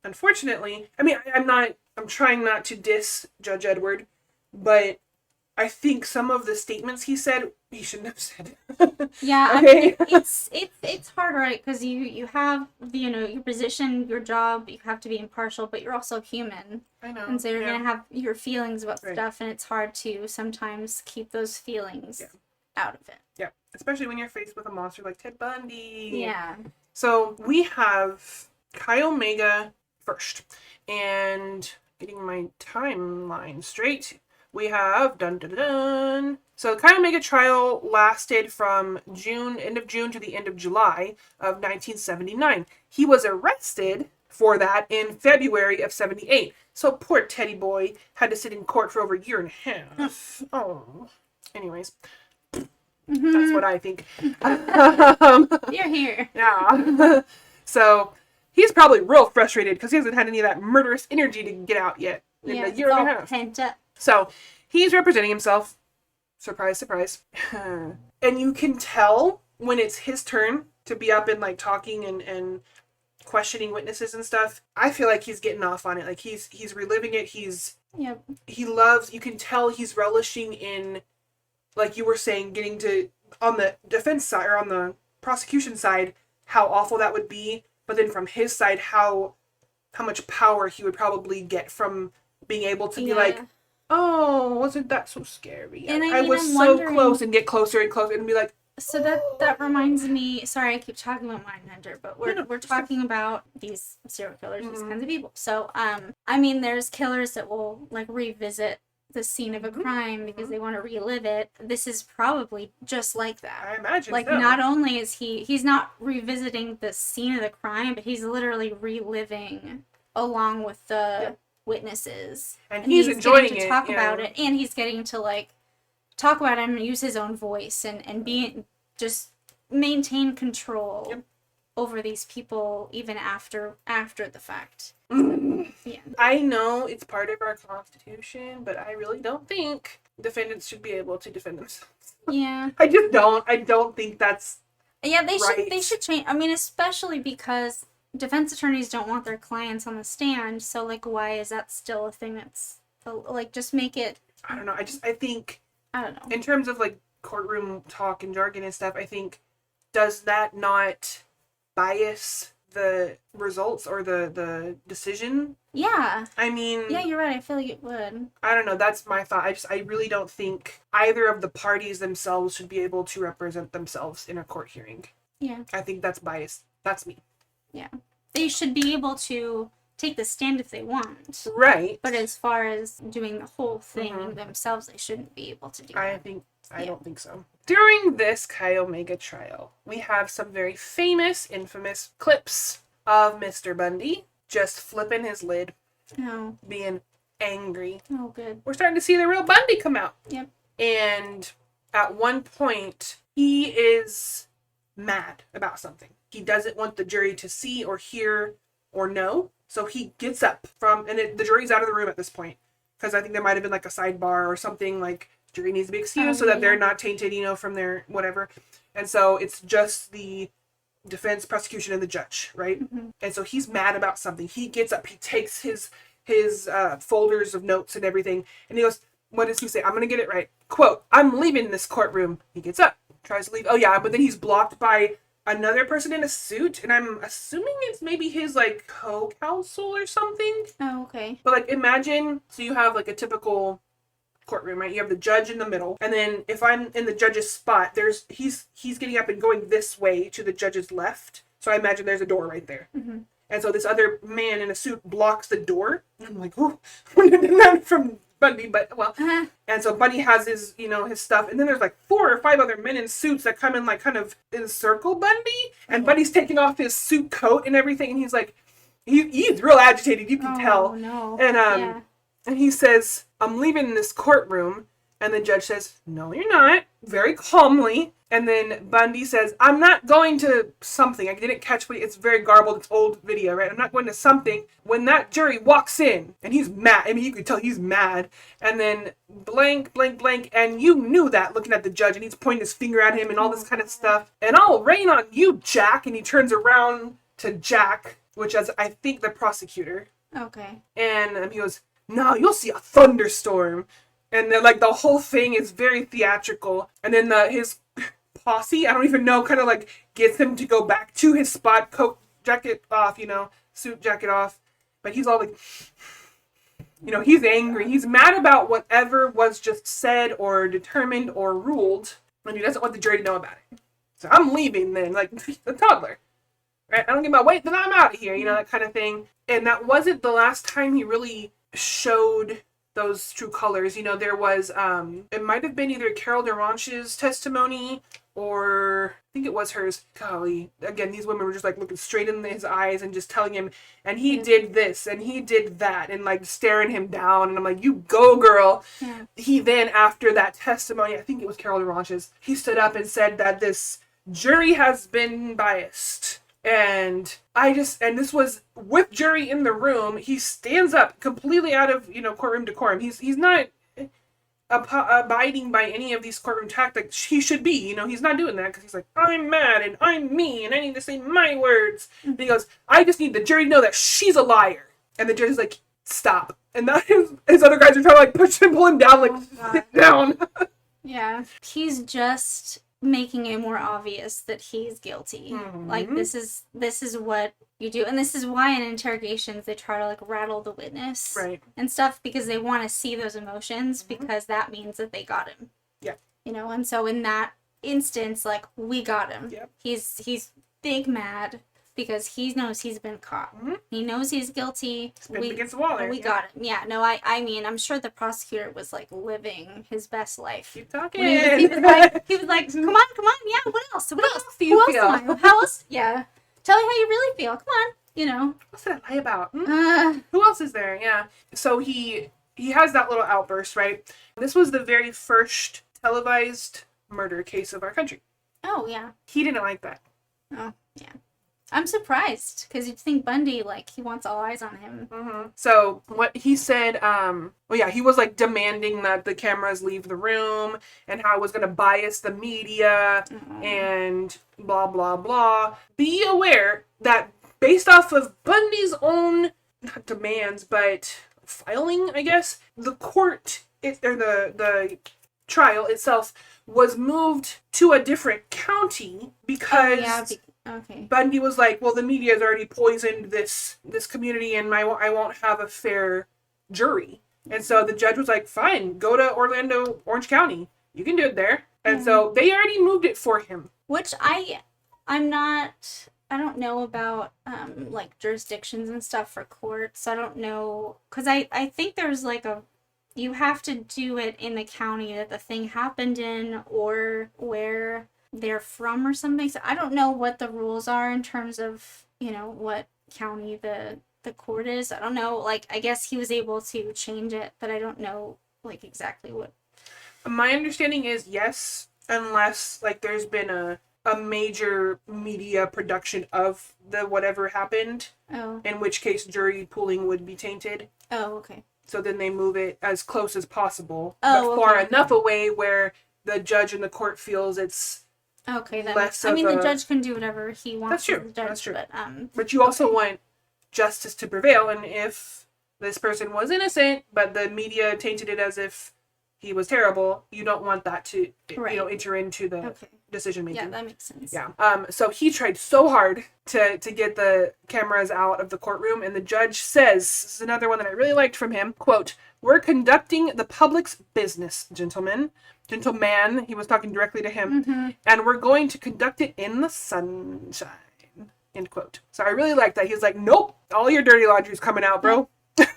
unfortunately, I mean, I'm trying not to diss Judge Edward, but I think some of the statements he said, he shouldn't have said. Yeah, Okay. I mean, it's hard, right? Because you have, your position, your job, you have to be impartial, but you're also human. I know. And so you're going to have your feelings about Right. stuff, and it's hard to sometimes keep those feelings out of it. Yeah, especially when you're faced with a monster like Ted Bundy. Yeah. So we have Chi Omega first. And getting my timeline straight, we have So the Chi Omega trial lasted from end of June to the end of July of 1979. He was arrested for that in February of 78. So poor Teddy boy had to sit in court for over a year and a half. Oh. Anyways. That's what I think. You're here. Yeah. So he's probably real frustrated because he hasn't had any of that murderous energy to get out yet in a year and a half. Pent up. So he's representing himself. Surprise, surprise. And you can tell when it's his turn to be up and like talking and questioning witnesses and stuff. I feel like he's getting off on it. Like he's reliving it. You can tell he's relishing in, like you were saying, getting to, on the defense side or on the prosecution side, how awful that would be. But then from his side, how much power he would probably get from being able to be like, oh, wasn't that so scary? And I was so close, and get closer and closer and be like. So that reminds me. Sorry, I keep talking about Mindhunter, but we're talking about these serial killers, these kinds of people. So I mean, there's killers that will like revisit the scene of a crime because they want to relive it. This is probably just like that. I imagine. Like so. Not only is he's not revisiting the scene of the crime, but he's literally reliving along with the witnesses, and he's enjoying getting to talk about it, and he's getting to like talk about it and use his own voice and be just maintain control over these people even after the fact. Yeah. I know it's part of our Constitution, but I really don't think defendants should be able to defend themselves. Yeah. I just don't. I don't think that's they should change. I mean, especially because defense attorneys don't want their clients on the stand, so like why is that still a thing that's like just make it. I don't know. I think I don't know. In terms of like courtroom talk and jargon and stuff, I think does that not bias the results or the decision? Yeah. I mean, yeah, you're right. I feel like it would. I don't know. That's my thought. I really don't think either of the parties themselves should be able to represent themselves in a court hearing. Yeah. I think that's biased. That's me. Yeah. They should be able to take the stand if they want. Right. But as far as doing the whole thing themselves, they shouldn't be able to do that. I don't think so. During this Chi Omega trial, we have some very infamous clips of Mr. Bundy just flipping his lid, Oh. being angry. Oh, good. We're starting to see the real Bundy come out. Yep. And at one point, he is mad about something. He doesn't want the jury to see or hear or know. So he gets up the jury's out of the room at this point. Because I think there might have been like a sidebar or something, like jury needs to be excused so that they're not tainted, from their whatever. And so it's just the defense, prosecution, and the judge, right? Mm-hmm. And so he's mad about something. He gets up, he takes his folders of notes and everything, and he goes, what does he say? I'm going to get it right. Quote, I'm leaving this courtroom. He gets up, tries to leave. Oh, yeah, but then he's blocked by another person in a suit, and I'm assuming it's maybe his, like, co-counsel or something. Oh, okay. But, like, imagine, so you have, like, a typical courtroom, right? You have the judge in the middle, and then if I'm in the judge's spot, he's getting up and going this way to the judge's left. So I imagine there's a door right there. Mm-hmm. And so this other man in a suit blocks the door. And I'm like, oh, not from Bundy, but well. Uh-huh. And so Bundy has his, his stuff. And then there's like 4 or 5 other men in suits that come in like kind of encircle Bundy. And Bundy's taking off his suit coat and everything. And he's like, he's real agitated. You can tell. No. And, and he says, I'm leaving this courtroom. And the judge says, no, you're not. Very calmly. And then Bundy says, I'm not going to something. I didn't catch what it's very garbled. It's old video, right? I'm not going to something. When that jury walks in, and he's mad. I mean, you could tell he's mad. And then blank, blank, blank. And you knew that looking at the judge. And he's pointing his finger at him and all this kind of stuff. And I'll rain on you, Jack. And he turns around to Jack, which is, I think, the prosecutor. Okay. And he goes, no, you'll see a thunderstorm. And then, like, the whole thing is very theatrical. And then his posse, I don't even know, kind of, like, gets him to go back to his spot, coat jacket off, suit jacket off. But he's all like, he's angry. He's mad about whatever was just said or determined or ruled. And he doesn't want the jury to know about it. So I'm leaving then, like a toddler. Right? I don't get my weight, then I'm out of here, that kind of thing. And that wasn't the last time he really showed those true colors. There was, it might have been either Carol DeRanche's testimony or I think it was hers. Golly, again, these women were just like looking straight in his eyes and just telling him, and he did this and he did that, and like staring him down. And I'm like, you go, girl. Yeah. He then, after that testimony, I think it was Carol DeRanche's, he stood up and said that this jury has been biased. And this was with jury in the room. He stands up completely out of, courtroom decorum. He's not abiding by any of these courtroom tactics. He should be, he's not doing that because he's like, I'm mad and I'm me and I need to say my words. Mm-hmm. And he goes, I just need the jury to know that she's a liar. And the judge is like, stop. And that his other guys are trying to like push him, pull him down, like, sit down. Yeah. He's just making it more obvious that he's guilty. Mm-hmm. Like, this is what you do, and this is why in interrogations they try to like rattle the witness, right, and stuff, because they want to see those emotions, mm-hmm, because that means that they got him. Yeah. And so in that instance, like, we got him. Yep. He's big mad because he knows he's been caught. Mm-hmm. He knows he's guilty. We against the wall there. We got him. Yeah. No, I mean, I'm sure the prosecutor was like living his best life. Keep talking. He was like, come on. Yeah. What else? Who else am I? How else? Yeah. Tell me how you really feel. Come on. What's that lie about? Who else is there? Yeah. So he has that little outburst, right? This was the very first televised murder case of our country. Oh, yeah. He didn't like that. Oh, yeah. I'm surprised, because you'd think Bundy, like, he wants all eyes on him. Mm-hmm. So what he said, he was like demanding that the cameras leave the room and how it was going to bias the media, mm-hmm, and blah, blah, blah. Be aware that based off of Bundy's own, not demands, but filing, I guess, the trial itself was moved to a different county because Bundy was like, well, the media has already poisoned this community and I won't have a fair jury. And so the judge was like, fine, go to Orange County. You can do it there. And so they already moved it for him. Which I don't know about, like, jurisdictions and stuff for courts. I don't know, because I think there's, like, you have to do it in the county that the thing happened in or where they're from or something. So I don't know what the rules are in terms of, what county the court is. I don't know, like, I guess he was able to change it, but I don't know, like, exactly what. My understanding is yes, unless like there's been a major media production of the whatever happened, Oh. in which case jury pooling would be tainted. Oh, okay. So then they move it as close as possible, Oh, but far okay. enough away where the judge in the court feels it's Okay, that less I mean, of the a- judge can do whatever he wants. That's true, as the judge, that's true. But you also okay. want justice to prevail, and if this person was innocent, but the media tainted it as if he was terrible, you don't want that to Right. enter into the Okay. decision making. Yeah, that makes sense. Yeah. So he tried so hard to get the cameras out of the courtroom, and the judge says, this is another one that I really liked from him, quote, "We're conducting the public's business, gentlemen." Gentleman, he was talking directly to him. Mm-hmm. "And we're going to conduct it in the sunshine." End quote. So I really like that. He's like, nope, all your dirty laundry's coming out, bro.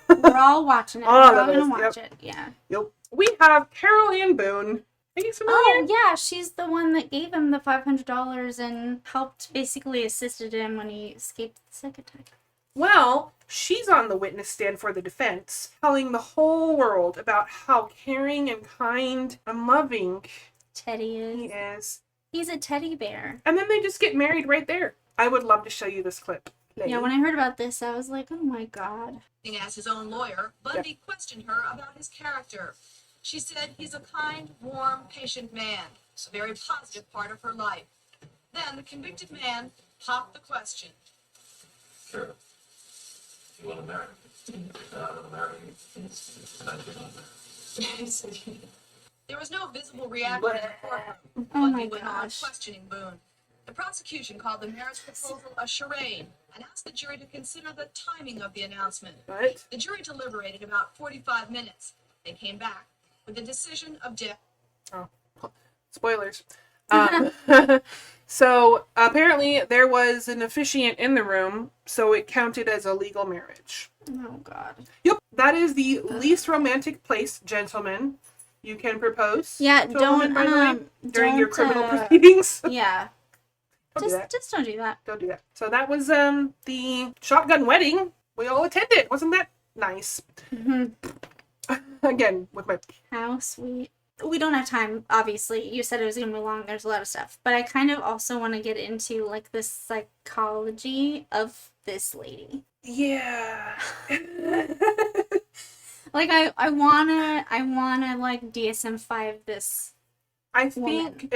We're all watching it. All We're all of gonna us, watch it. Yeah. Yep. We have Carol Ann Boone. Are you familiar? Oh yeah, she's the one that gave him the $500 and helped, basically assisted him when he escaped the second time. Well, she's on the witness stand for the defense, telling the whole world about how caring and kind and loving Teddy he is. is. He's a teddy bear. And then they just get married right there. I would love to show you this clip. Yeah, when I heard about this, I was like, oh my god. As his own lawyer, Bundy questioned her about his character. She said he's a kind, warm, patient man. It's a very positive part of her life. Then the convicted man popped the question. Sure. You want to marry me? I want to marry you. There was no visible reaction in the courtroom. Oh my Bundy went on gosh. questioning Boone. The prosecution called the marriage proposal a charade and asked the jury to consider the timing of the announcement. What? The jury deliberated about 45 minutes. They came back with a decision of death. Spoilers. So apparently there was an officiant in the room, so it counted as a legal marriage. Oh god. Yep, that is the least romantic place, gentlemen, you can propose. Yeah, to a woman, don't by the way, during your don't, criminal proceedings. Yeah. Don't do that. Just don't do that. Don't do that. So that was the shotgun wedding. We all attended. Wasn't that nice? Mm-hmm. Again, with my How sweet. We don't have time, obviously. You said it was gonna be long, there's a lot of stuff. But I kind of also want to get into like the psychology of this lady. yeah. Like I wanna like DSM-5 this. I Woman. think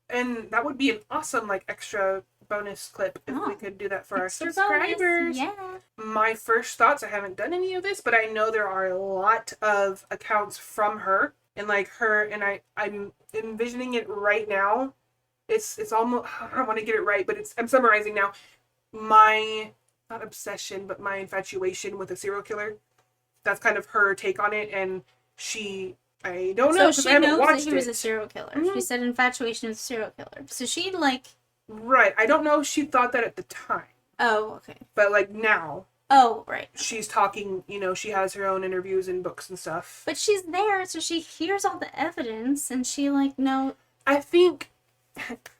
and that would be an awesome like extra bonus clip if we Oh, could do that for our extra bonus. subscribers. Yeah. My first thoughts, I haven't done any of this, but I know there are a lot of accounts from her and like her, and I'm envisioning it right now. It's almost, I want to get it right, but I'm summarizing now. My, not obsession, but my infatuation with a serial killer. That's kind of her take on it, and I don't know, So because I she haven't knows that watched he was a it. serial killer. Mhm. She said infatuation with a serial killer. So she like, Right, I don't know if she thought that at the time, oh, okay. but like now, Oh, right. she's talking, she has her own interviews and books and stuff. But she's there, so she hears all the evidence, and she like, no. I think,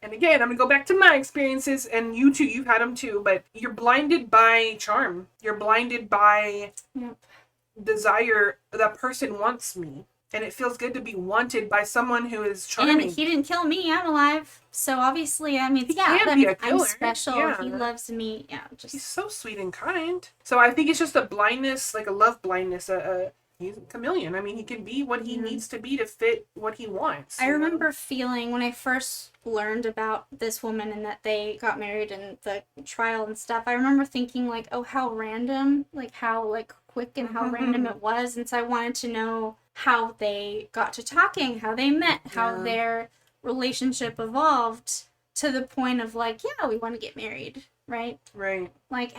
and again, I'm gonna go back to my experiences, and you too, you've had them too, but you're blinded by charm. You're blinded by Yep. desire. That person wants me, and it feels good to be wanted by someone who is charming. And he didn't kill me. I'm alive. So obviously, I mean, He yeah, can't that be a means I'm killer. special. Yeah. He loves me. Yeah, He's just so sweet and kind. So I think it's just a blindness, like a love blindness. He's a chameleon. I mean, he can be what he needs to be to fit what he wants. I you know? remember feeling when I first learned about this woman and that they got married and the trial and stuff. I remember thinking like, oh, how random, like how like quick and how random it was. And so I wanted to know how they got to talking, how they met, how Yeah. their relationship evolved to the point of like, yeah, we want to get married, right? Right. Like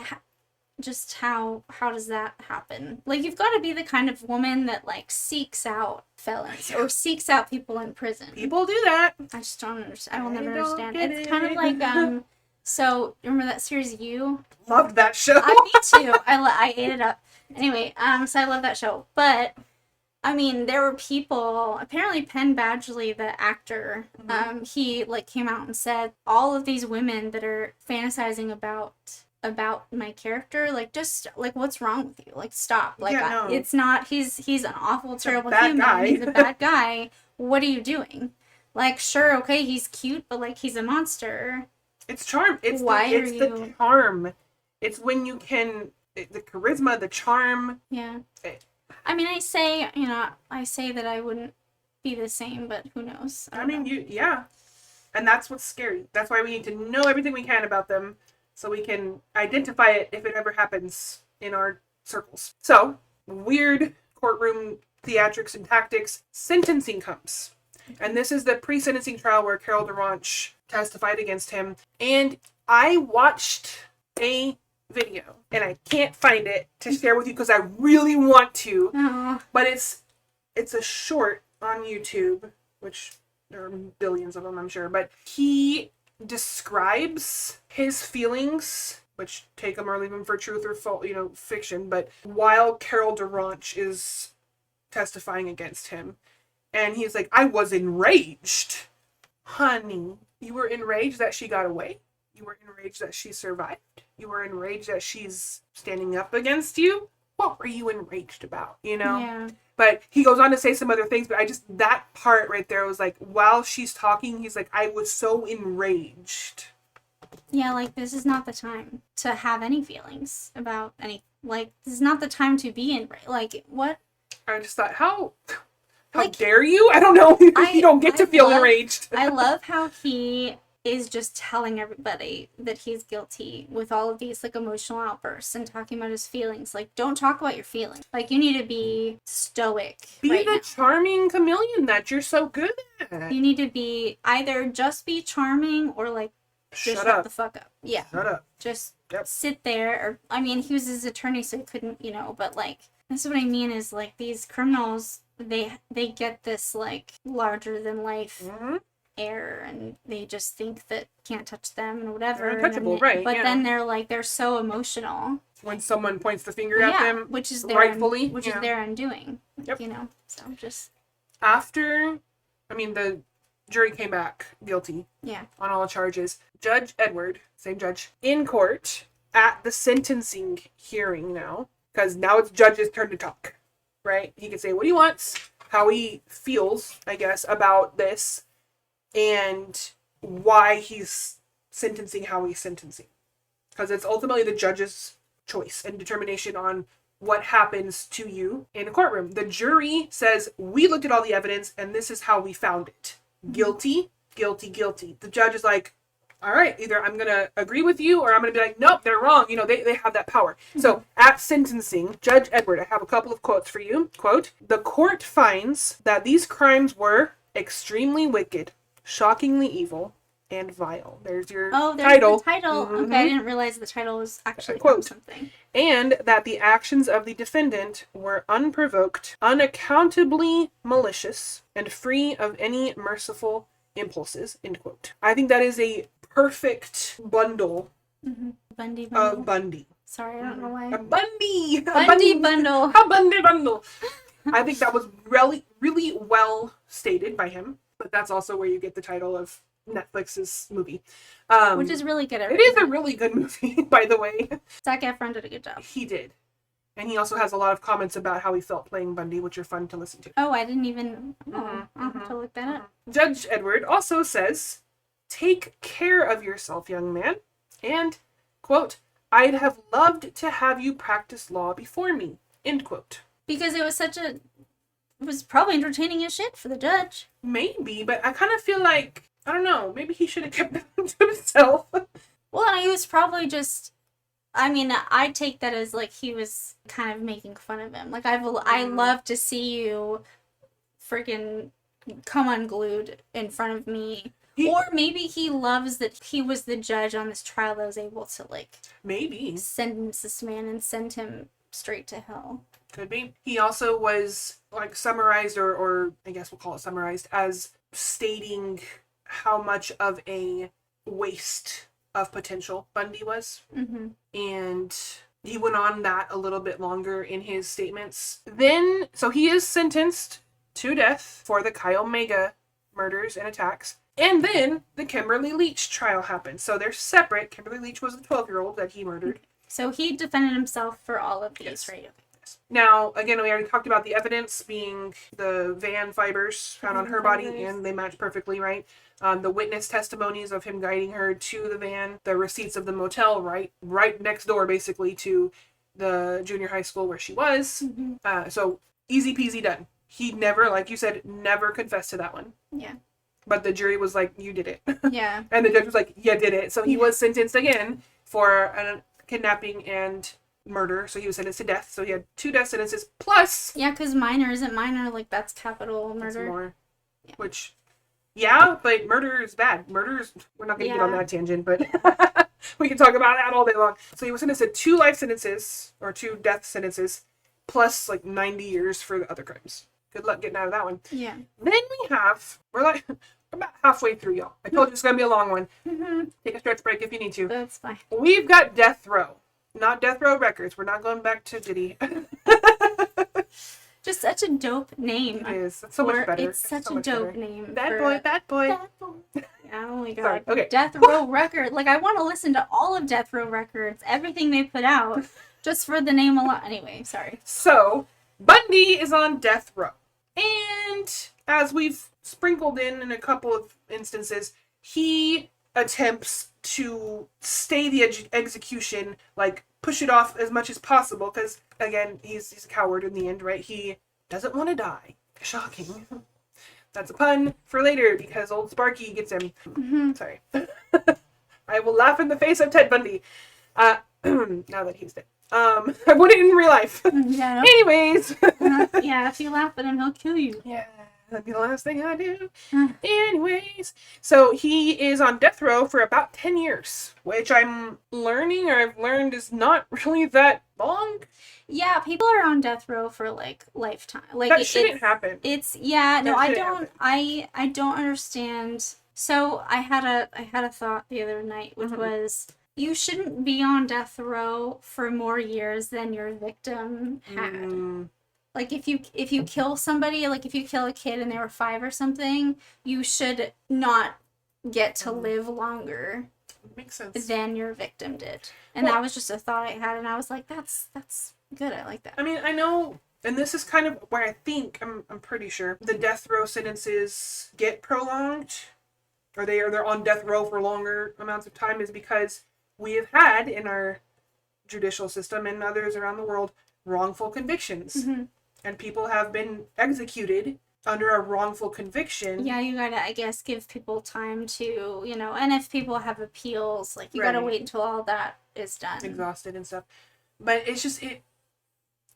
just how does that happen? Like you've got to be the kind of woman that like seeks out felons or seeks out people in prison. People do that. I just don't understand. I will I never don't understand. get It's kind of it. like so remember that series You? Loved that show. Me too. I ate it up. Anyway, so I love that show. But I mean, there were people. Apparently, Penn Badgley, the actor, he like came out and said all of these women that are fantasizing about about my character. Like, just, like, what's wrong with you? Like, stop. Like, Yeah, no. it's not, he's an awful, terrible bad human. guy. He's a bad guy. What are you doing? Like, sure, okay, he's cute, but, like, he's a monster. It's charm. It's Why the, are it's you- the charm. It's when you can, the charisma, the charm. Yeah. Eh. I mean, I say that I wouldn't be the same, but who knows? I don't mean, know. yeah. And that's what's scary. That's why we need to know everything we can about them so we can identify it if it ever happens in our circles. So, weird courtroom theatrics and tactics. Sentencing comes. And this is the pre-sentencing trial where Carol DeRanche testified against him. And I watched a video, and I can't find it to share with you because I really want to. Oh, But it's a short on YouTube, which there are billions of them, I'm sure. But he describes his feelings, which take them or leave them for truth or fiction. But while Carol DeRanche is testifying against him, and he's like, I was enraged. Honey, you were enraged that she got away? You were enraged that she survived? You were enraged that she's standing up against you? What were you enraged about, yeah. But he goes on to say some other things, but that part right there was like, while she's talking, he's like, I was so enraged. Yeah, like, this is not the time to have any feelings about any, like, this is not the time to be in, like, what? I just thought, how Like, dare you? I don't know. You don't get to I feel love- enraged. I love how he is just telling everybody that he's guilty with all of these, like, emotional outbursts and talking about his feelings. Like, don't talk about your feelings. Like, you need to be stoic Be right the now. charming chameleon that you're so good at. You need to be either just be charming or, like, just Shut shut up. the fuck up. Yeah. Shut up. Just Yep. sit there. Or, I mean, he was his attorney, so he couldn't, but, like, that's what I mean is, like, these criminals, they get this, like, larger than life Mhm. air, and they just think that can't touch them and whatever. They're and then untouchable, they- right, But yeah. then they're so emotional. When someone points the finger at them, which is their rightfully, which yeah. is their undoing. Yep. So just after, the jury came back guilty yeah. on all charges. Judge Edward, same judge, in court at the sentencing hearing now, because now it's judge's turn to talk, right? He can say what he wants, how he feels, I guess, about this, and why he's sentencing how he's sentencing. Because it's ultimately the judge's choice and determination on what happens to you in a courtroom. The jury says, we looked at all the evidence and this is how we found it. Guilty, guilty, guilty. The judge is like, all right, either I'm going to agree with you or I'm going to be like, nope, they're wrong. They have that power. So at sentencing, Judge Edward, I have a couple of quotes for you. Quote, the court finds that these crimes were extremely wicked, shockingly evil, and vile. There's your Oh, there's title. the title. Mhm. Okay, I didn't realize the title was actually Quote. from something. And that the actions of the defendant were unprovoked, unaccountably malicious, and free of any merciful impulses. End quote. I think that is a perfect bundle Bundy of bundle. Bundy. Sorry, I don't know why. A Bundy! Bundy bundle. A Bundy bundle! I think that was really, really well stated by him. But that's also where you get the title of Netflix's movie. Which is really good. It is a really good movie, by the way. Zac Efron did a good job. He did. And he also has a lot of comments about how he felt playing Bundy, which are fun to listen to. Oh, I didn't even. Oh, Mhm, I'll have to look that up. Judge Edward also says, take care of yourself, young man. And, quote, I'd have loved to have you practice law before me. End quote. Because it was it was probably entertaining as shit for the judge. Maybe, but I kind of feel like, I don't know, maybe he should have kept that to himself. Well, and he was probably just. I mean, I take that as like he was kind of making fun of him. Like I love to see you, freaking come unglued in front of me. Or maybe he loves that he was the judge on this trial that was able to like Maybe. sentence this man and send him straight to hell. Could be. He also was like summarized, or I guess we'll call it summarized, as stating how much of a waste of potential Bundy was. Mm-hmm. And he went on that a little bit longer in his statements. Then, so he is sentenced to death for the Chi Omega murders and attacks. And then the Kimberly Leach trial happened. So they're separate. Kimberly Leach was the 12-year-old that he murdered. So he defended himself for all of these, Yes. right? Now, again, we already talked about the evidence being the van fibers found on her body, and they match perfectly, right? The witness testimonies of him guiding her to the van, the receipts of the motel right next door, basically, to the junior high school where she was. So easy peasy done. He never, like you said, never confessed to that one. Yeah. But the jury was like, you did it. Yeah. And the judge was like, you did it. So he was sentenced again for a kidnapping and murder. So he was sentenced to death. So he had 2 death sentences plus... Yeah, because minor isn't minor, like that's capital That's murder. more. Yeah. Which, yeah, but murder is bad. Murder is... We're not going to get on that tangent, but we can talk about that all day long. So he was sentenced to 2 life sentences, or 2 death sentences, plus like 90 years for the other crimes. Good luck getting out of that one. Yeah. Then we're like about halfway through, y'all. I told you it's going to be a long one. Take a stretch break if you need to. That's fine. We've got Death Row. Not Death Row Records. We're not going back to Diddy. Just such a dope name. It is. It's so much better. It's such so a much dope better. name. Bad for- boy, bad boy. Bad boy. Oh my god. Sorry. Okay. Death Row Record. Like, I want to listen to all of Death Row Records, everything they put out, just for the name alone. Anyway, sorry. So, Bundy is on death row. And as we've sprinkled in a couple of instances, he attempts to stay the execution, like push it off as much as possible, because again, he's a coward in the end, right? He doesn't want to die. Shocking. That's a pun for later, because old Sparky gets him. Sorry. I will laugh in the face of Ted Bundy. Now that he's dead. I wouldn't in real life. Yeah. Anyways. Yeah, if you laugh at him, he'll kill you. Yeah, that'd be the last thing I do. Mm. Anyways, so he is on death row for about 10 years, which I've learned is not really that long. Yeah, people are on death row for like lifetime. Like That shouldn't happen. It's yeah, no, That I shouldn't don't happen. I don't understand. So I had a thought the other night, which was you shouldn't be on death row for more years than your victim had. Like if you kill somebody, like if you kill a kid and they were 5 or something, you should not get to live longer Makes sense. than your victim did. And that was just a thought I had, and I was like, that's good. I like that. I mean, I know, and this is kind of where I think, I'm pretty sure, the death row sentences get prolonged, or they're on death row for longer amounts of time, is because we have had in our judicial system and others around the world wrongful convictions. And people have been executed under a wrongful conviction. Yeah, you gotta, I guess, give people time to, and if people have appeals, like, you gotta Right. wait until all that is done. Exhausted and stuff. But it's just,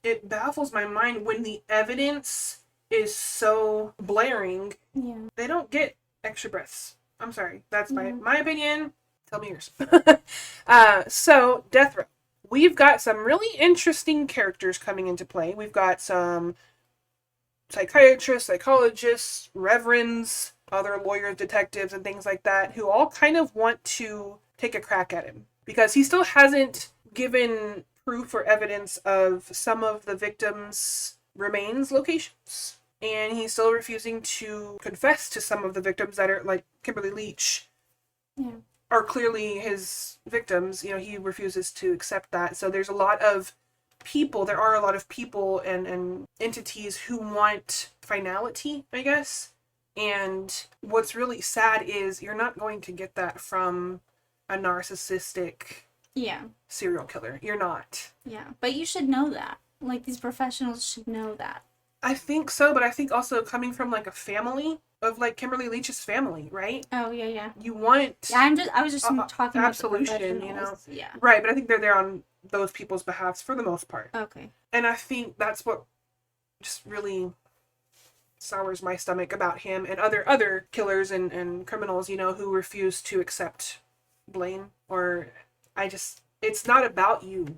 it baffles my mind when the evidence is so blaring. Yeah. They don't get extra breaths. I'm sorry. That's my opinion. Tell me yours. So, death row. We've got some really interesting characters coming into play. We've got some psychiatrists, psychologists, reverends, other lawyers, detectives, and things like that, who all kind of want to take a crack at him. Because he still hasn't given proof or evidence of some of the victims' remains locations. And he's still refusing to confess to some of the victims that are, like Kimberly Leach, are clearly his victims. He refuses to accept that. So there are a lot of people and entities who want finality, I guess. And what's really sad is you're not going to get that from a narcissistic serial killer. You're not. Yeah. But you should know that. Like, these professionals should know that. I think so, but I think also coming from like a family of like Kimberly Leach's family, right? Oh, yeah. You want Yeah, I was just talking about the absolution, professionals. Yeah. Right, but I think they're there on those people's behalfs for the most part. Okay. And I think that's what just really sours my stomach about him and other killers and criminals, who refuse to accept blame. Or it's not about you.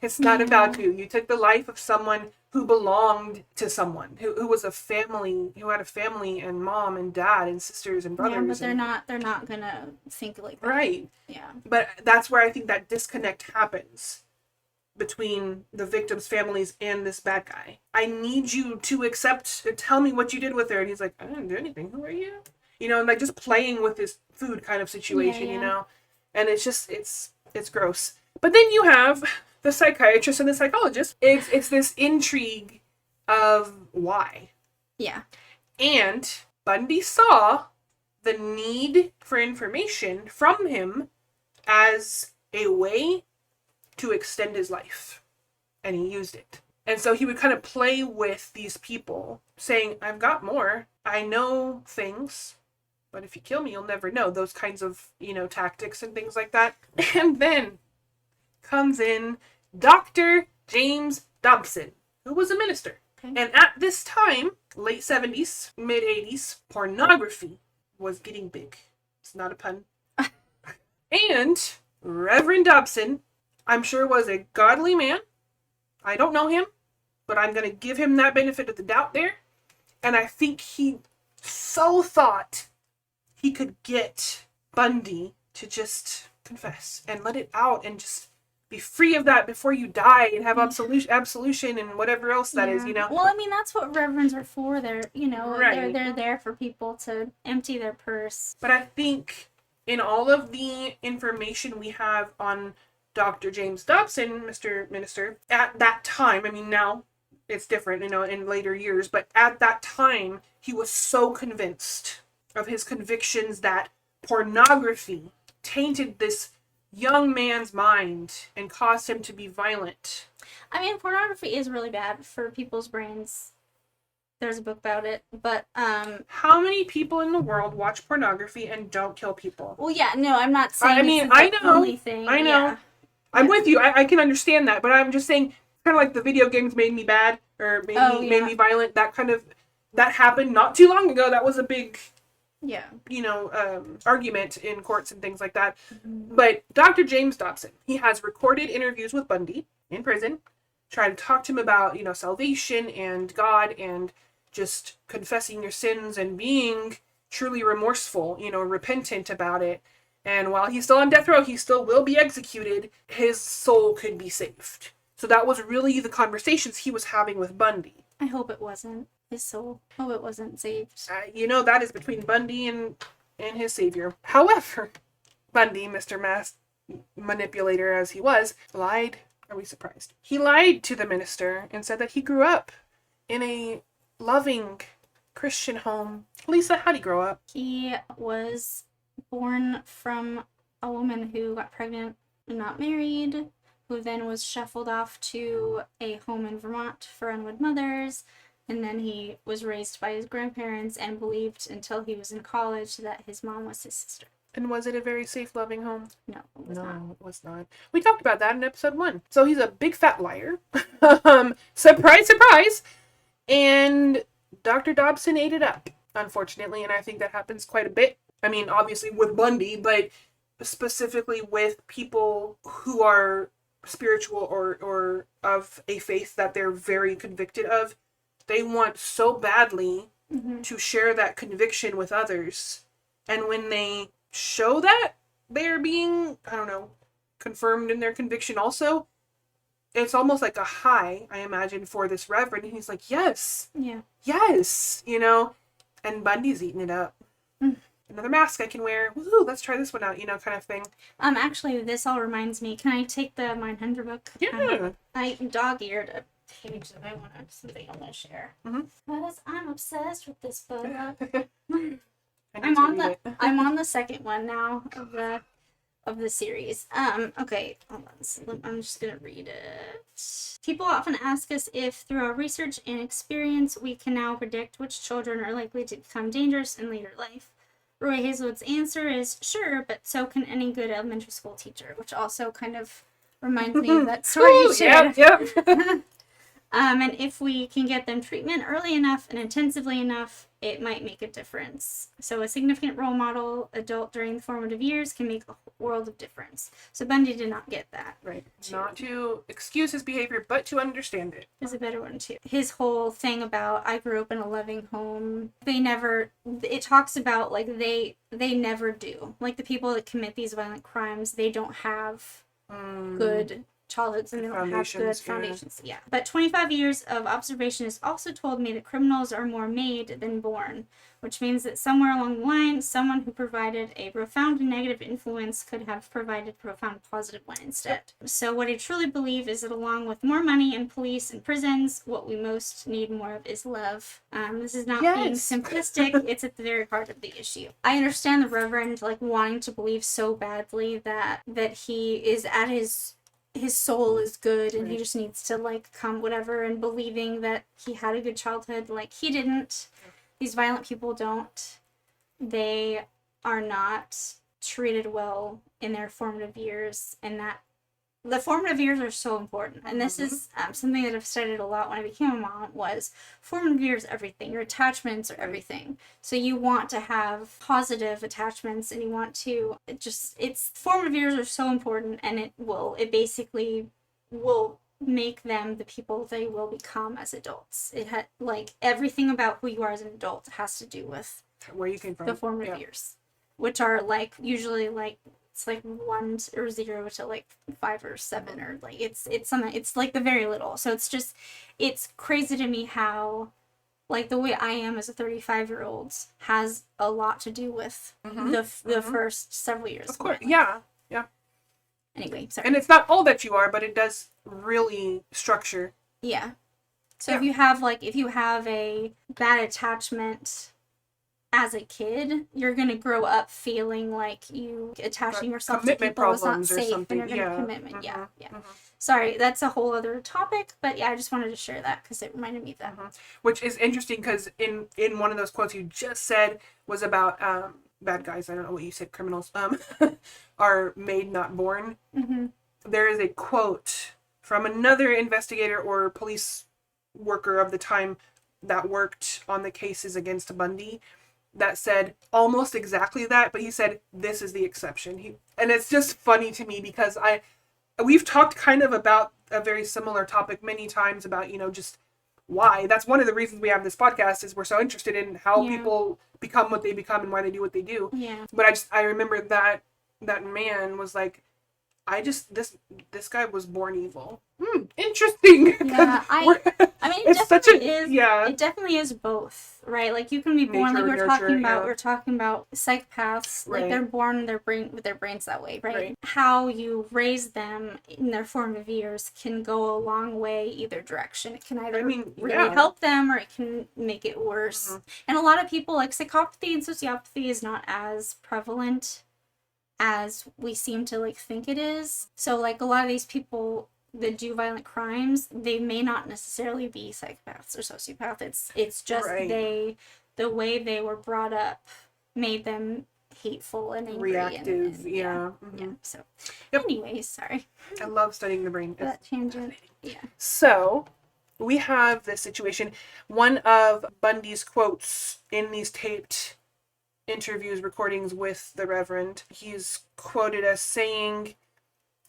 It's not about you. You took the life of someone who belonged to someone, who was a family, who had a family and mom and dad and sisters and brothers. Yeah, but they're not gonna think like that. Right. Yeah. But that's where I think that disconnect happens between the victims' families and this bad guy. I need you to tell me what you did with her. And he's like, I didn't do anything. Who are you? you know, and like just playing with his food kind of situation, Yeah. you know, and it's just it's gross. But then you have the psychiatrist and the psychologist. It's this intrigue of why. Yeah. And Bundy saw the need for information from him as a way to extend his life. And he used it. And so he would kind of play with these people, saying, I've got more. I know things, but if you kill me, you'll never know. Those kinds of, you know, tactics and things like that. And then comes in Dr. James Dobson, who was a minister. Okay. And at this time, late 70s, mid 80s, pornography was getting big. It's not a pun. And Reverend Dobson, I'm sure, was a godly man. I don't know him, but I'm going to give him that benefit of the doubt there. And I think he so thought he could get Bundy to just confess and let it out and just be free of that before you die and have absolution and whatever else that is, you know. Well, I mean, that's what reverends are for. They're, you know, Right. they're there for people to empty their purse. But I think in all of the information we have on Dr. James Dobson, Mr. Minister, at that time, I mean, now it's different, you know, in later years, but at that time, he was so convinced of his convictions that pornography tainted this young man's mind and caused him to be violent. I mean, pornography is really bad for people's brains. There's a book about it, but How many people in the world watch pornography and don't kill people? well, yeah, no, I'm not saying. I mean, it's I the know, only thing. I know. Yeah. I'm with you. I can understand that, but I'm just saying, kind of like the video games made me bad or made me violent. That happened not too long ago. That was a big, Yeah. you know, argument in courts and things like that. But Dr. James Dobson, he has recorded interviews with Bundy in prison, trying to talk to him about, you know, salvation and God and just confessing your sins and being truly remorseful, you know, repentant about it. And while he's still on death row, he still will be executed. His soul could be saved. So that was really the conversations he was having with Bundy. I hope it wasn't his soul. Hope it wasn't saved. You know, that is between Bundy and his savior. However, Bundy, Mr. Mass Manipulator as he was, lied. Are we surprised? He lied to the minister and said that he grew up in a loving Christian home. Lisa, how'd he grow up? He was born from a woman who got pregnant and not married, who then was shuffled off to a home in Vermont for unwed mothers, and then he was raised by his grandparents and believed until he was in college that his mom was his sister. And was it a very safe, loving home? No, it was not. It was not. We talked about that in episode 1. So he's a big fat liar. Surprise, surprise. And Dr. Dobson ate it up, unfortunately, and I think that happens quite a bit. I mean, obviously with Bundy, but specifically with people who are spiritual or of a faith that they're very convicted of. They want so badly to share that conviction with others. And when they show that they're being, I don't know, confirmed in their conviction also, it's almost like a high, I imagine, for this reverend. He's like, yes, Yeah. yes, you know, and Bundy's eating it up. Another mask I can wear. Woohoo, let's try this one out, you know, kind of thing. Actually, this all reminds me. Can I take the Mindhunter book? Yeah. I dog-eared a page that I want something I want to share. Because I'm obsessed with this book. I need I'm to on read the it. I'm on the second one now of the series. Okay, hold on. So I'm just gonna read it. People often ask us if, through our research and experience, we can now predict which children are likely to become dangerous in later life. Roy Hazelwood's answer is sure, but so can any good elementary school teacher, which also kind of reminds me of that story you shared. Yep. And if we can get them treatment early enough and intensively enough, it might make a difference. So a significant role model adult during the formative years can make a world of difference. So Bundy did not get that. Right. Not to excuse his behavior, but to understand it. There's a better one too. His whole thing about I grew up in a loving home. It talks about like they never do. Like the people that commit these violent crimes, they don't have good childhoods and they don't have good Foundations, yeah. foundations. Yeah. But 25 years of observation has also told me that criminals are more made than born, which means that somewhere along the line, someone who provided a profound negative influence could have provided a profound positive one instead. So what I truly believe is that along with more money and police and prisons, what we most need more of is love. This is not being Yes. simplistic. It's at the very heart of the issue. I understand the Reverend like wanting to believe so badly that he is at his soul is good and he just needs to like come whatever, and believing that he had a good childhood. Like, he didn't. These violent people don't. They are not treated well in their formative years, and that the formative years are so important. And this is something that I've studied a lot when I became a mom, was formative years everything. Your attachments are everything. So you want to have positive attachments, and you want to it's formative years are so important, and it basically will make them the people they will become as adults. It had like everything about who you are as an adult has to do with Where you came from. the formative years, which are like usually like it's like 1 or 0 to like 5 or 7, or like it's something, it's like the very little. So it's crazy to me how like the way I am as a 35-year-old has a lot to do with the first several years. Of course, yeah. Anyway, sorry. And it's not all that you are, but it does really structure. Yeah. So Yeah. if you have a bad attachment as a kid, you're gonna grow up feeling like you attaching yourself to Commitment people is not problems or safe, something, and you're gonna yeah. commitment. Yeah. Sorry, that's a whole other topic, but yeah, I just wanted to share that because it reminded me of that. Which is interesting because in one of those quotes you just said was about bad guys. I don't know what you said. Criminals are made, not born. There is a quote from another investigator or police worker of the time that worked on the cases against Bundy that said almost exactly that, but he said this is the exception. And it's just funny to me because we've talked kind of about a very similar topic many times about, just why. That's one of the reasons we have this podcast, is we're so interested in how people become what they become and why they do what they do. Yeah. But I remember that man was like, this guy was born evil. Interesting. Yeah, I mean, it's such it definitely is both, right? Like, you can be born, like Nature, we're talking about psychopaths, like they're born with their brains that way, right? How you raise them in their formative years can go a long way either direction. It can either really help them, or it can make it worse. And a lot of people, like, psychopathy and sociopathy is not as prevalent as we seem to like think it is. So like a lot of these people that do violent crimes, they may not necessarily be psychopaths or sociopaths. It's just the way they were brought up made them hateful and angry, reactive. And So anyways, sorry. I love studying the brain. That tangent. Yeah. So we have this situation. One of Bundy's quotes in these taped interviews, recordings with the Reverend, he's quoted as saying,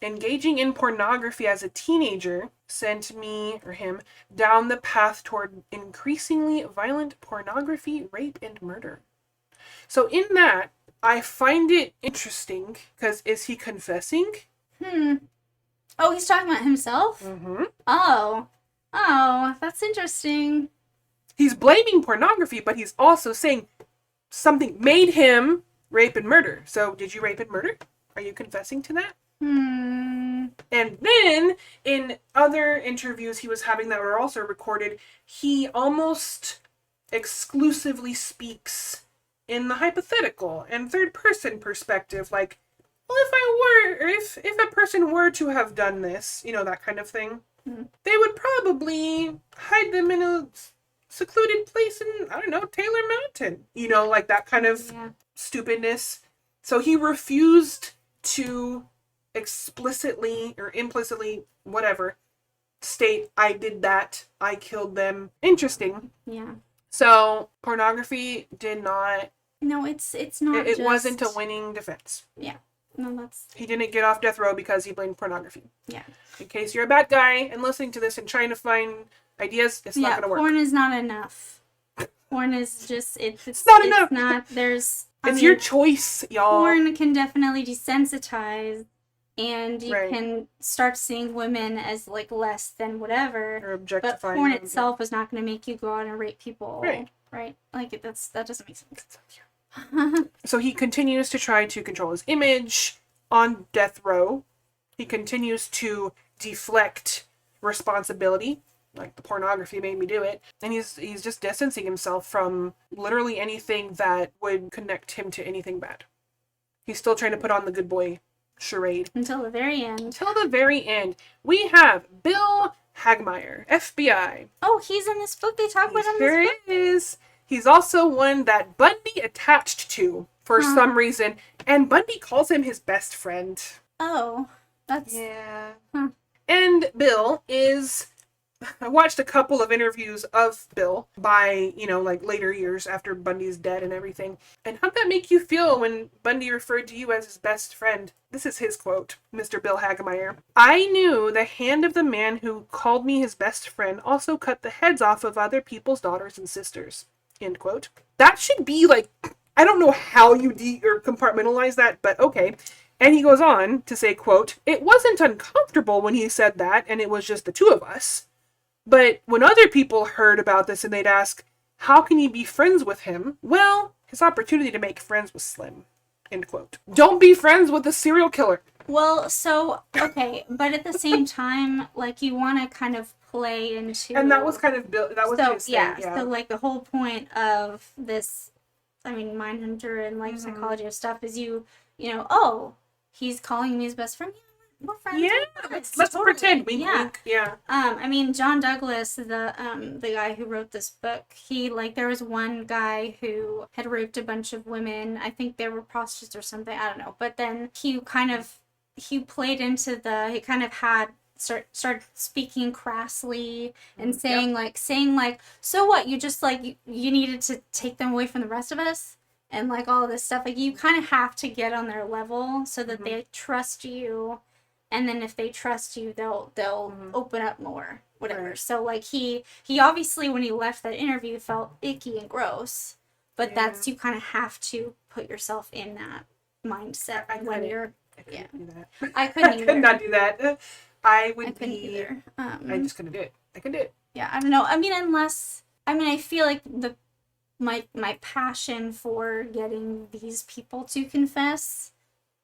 "Engaging in pornography as a teenager sent me, or him, down the path toward increasingly violent pornography, rape, and murder." So in that, I find it interesting, because is he confessing? Oh, he's talking about himself? Oh, that's interesting. He's blaming pornography, but he's also saying something made him rape and murder. So did you rape and murder? Are you confessing to that? And then in other interviews he was having that were also recorded, he almost exclusively speaks in the hypothetical and third person perspective, like, well, if a person were to have done this, that kind of thing, they would probably hide them in a secluded place in, I don't know, Taylor Mountain. Like that kind of stupidness. So he refused to explicitly or implicitly, whatever, state, I did that, I killed them. Interesting. Yeah. So pornography did not... No, it's not It wasn't a winning defense. Yeah. No, that's... He didn't get off death row because he blamed pornography. Yeah. In case you're a bad guy and listening to this and trying to find ideas, it's not going to work. Porn is not enough. Porn is just... It's not enough. Not... There's... It's your choice, y'all. Porn can definitely desensitize and you Right. can start seeing women as like less than whatever. Or But objectifying porn them, yeah. itself is not going to make you go out and rape people, Right. Right? Like that doesn't make sense. So he continues to try to control his image on death row. He continues to deflect responsibility, like the pornography made me do it, and he's just distancing himself from literally anything that would connect him to anything bad. He's still trying to put on the good boy charade. Until the very end. Until the very end, we have Bill Hagmaier, FBI. Oh, he's in this book. They talk about him in There this book. is. He's also one that Bundy attached to for some reason, and Bundy calls him his best friend. Oh, that's Yeah. Huh. And Bill is. I watched a couple of interviews of Bill by, like later years after Bundy's dead and everything. And how'd that make you feel when Bundy referred to you as his best friend? This is his quote, Mr. Bill Hagmaier. I knew the hand of the man who called me his best friend also cut the heads off of other people's daughters and sisters. End quote. That should be like, I don't know how you or compartmentalize that, but okay. And he goes on to say, quote, it wasn't uncomfortable when he said that, and it was just the two of us. But when other people heard about this and they'd ask, how can you be friends with him? Well, his opportunity to make friends was slim. End quote. Don't be friends with a serial killer. well. So okay, but at the same time, like you want to kind of play into. And that was kind of Bill. That was so his yeah, thing. Yeah. So like the whole point of this, I mean, Mindhunter and like psychology of stuff is oh, he's calling me his best friend. Yeah, we're friends. Yeah. It's Let's totally- pretend. Wink, yeah. wink. Yeah. I mean, John Douglas, the guy who wrote this book, there was one guy who had raped a bunch of women. I think they were prostitutes or something. I don't know. But then he played into he kind of had started speaking crassly and saying so what? You just you needed to take them away from the rest of us and like all this stuff. Like you kind of have to get on their level so that they trust you. And then if they trust you, they'll open up more, whatever. Right. So like he obviously when he left that interview felt icky and gross, but that's you kind of have to put yourself in that mindset when you're. I couldn't do that. I couldn't I either. could not do that. I would couldn't be. either. I just couldn't do it. I couldn't do it. Yeah, I don't know. I mean, I feel like my passion for getting these people to confess,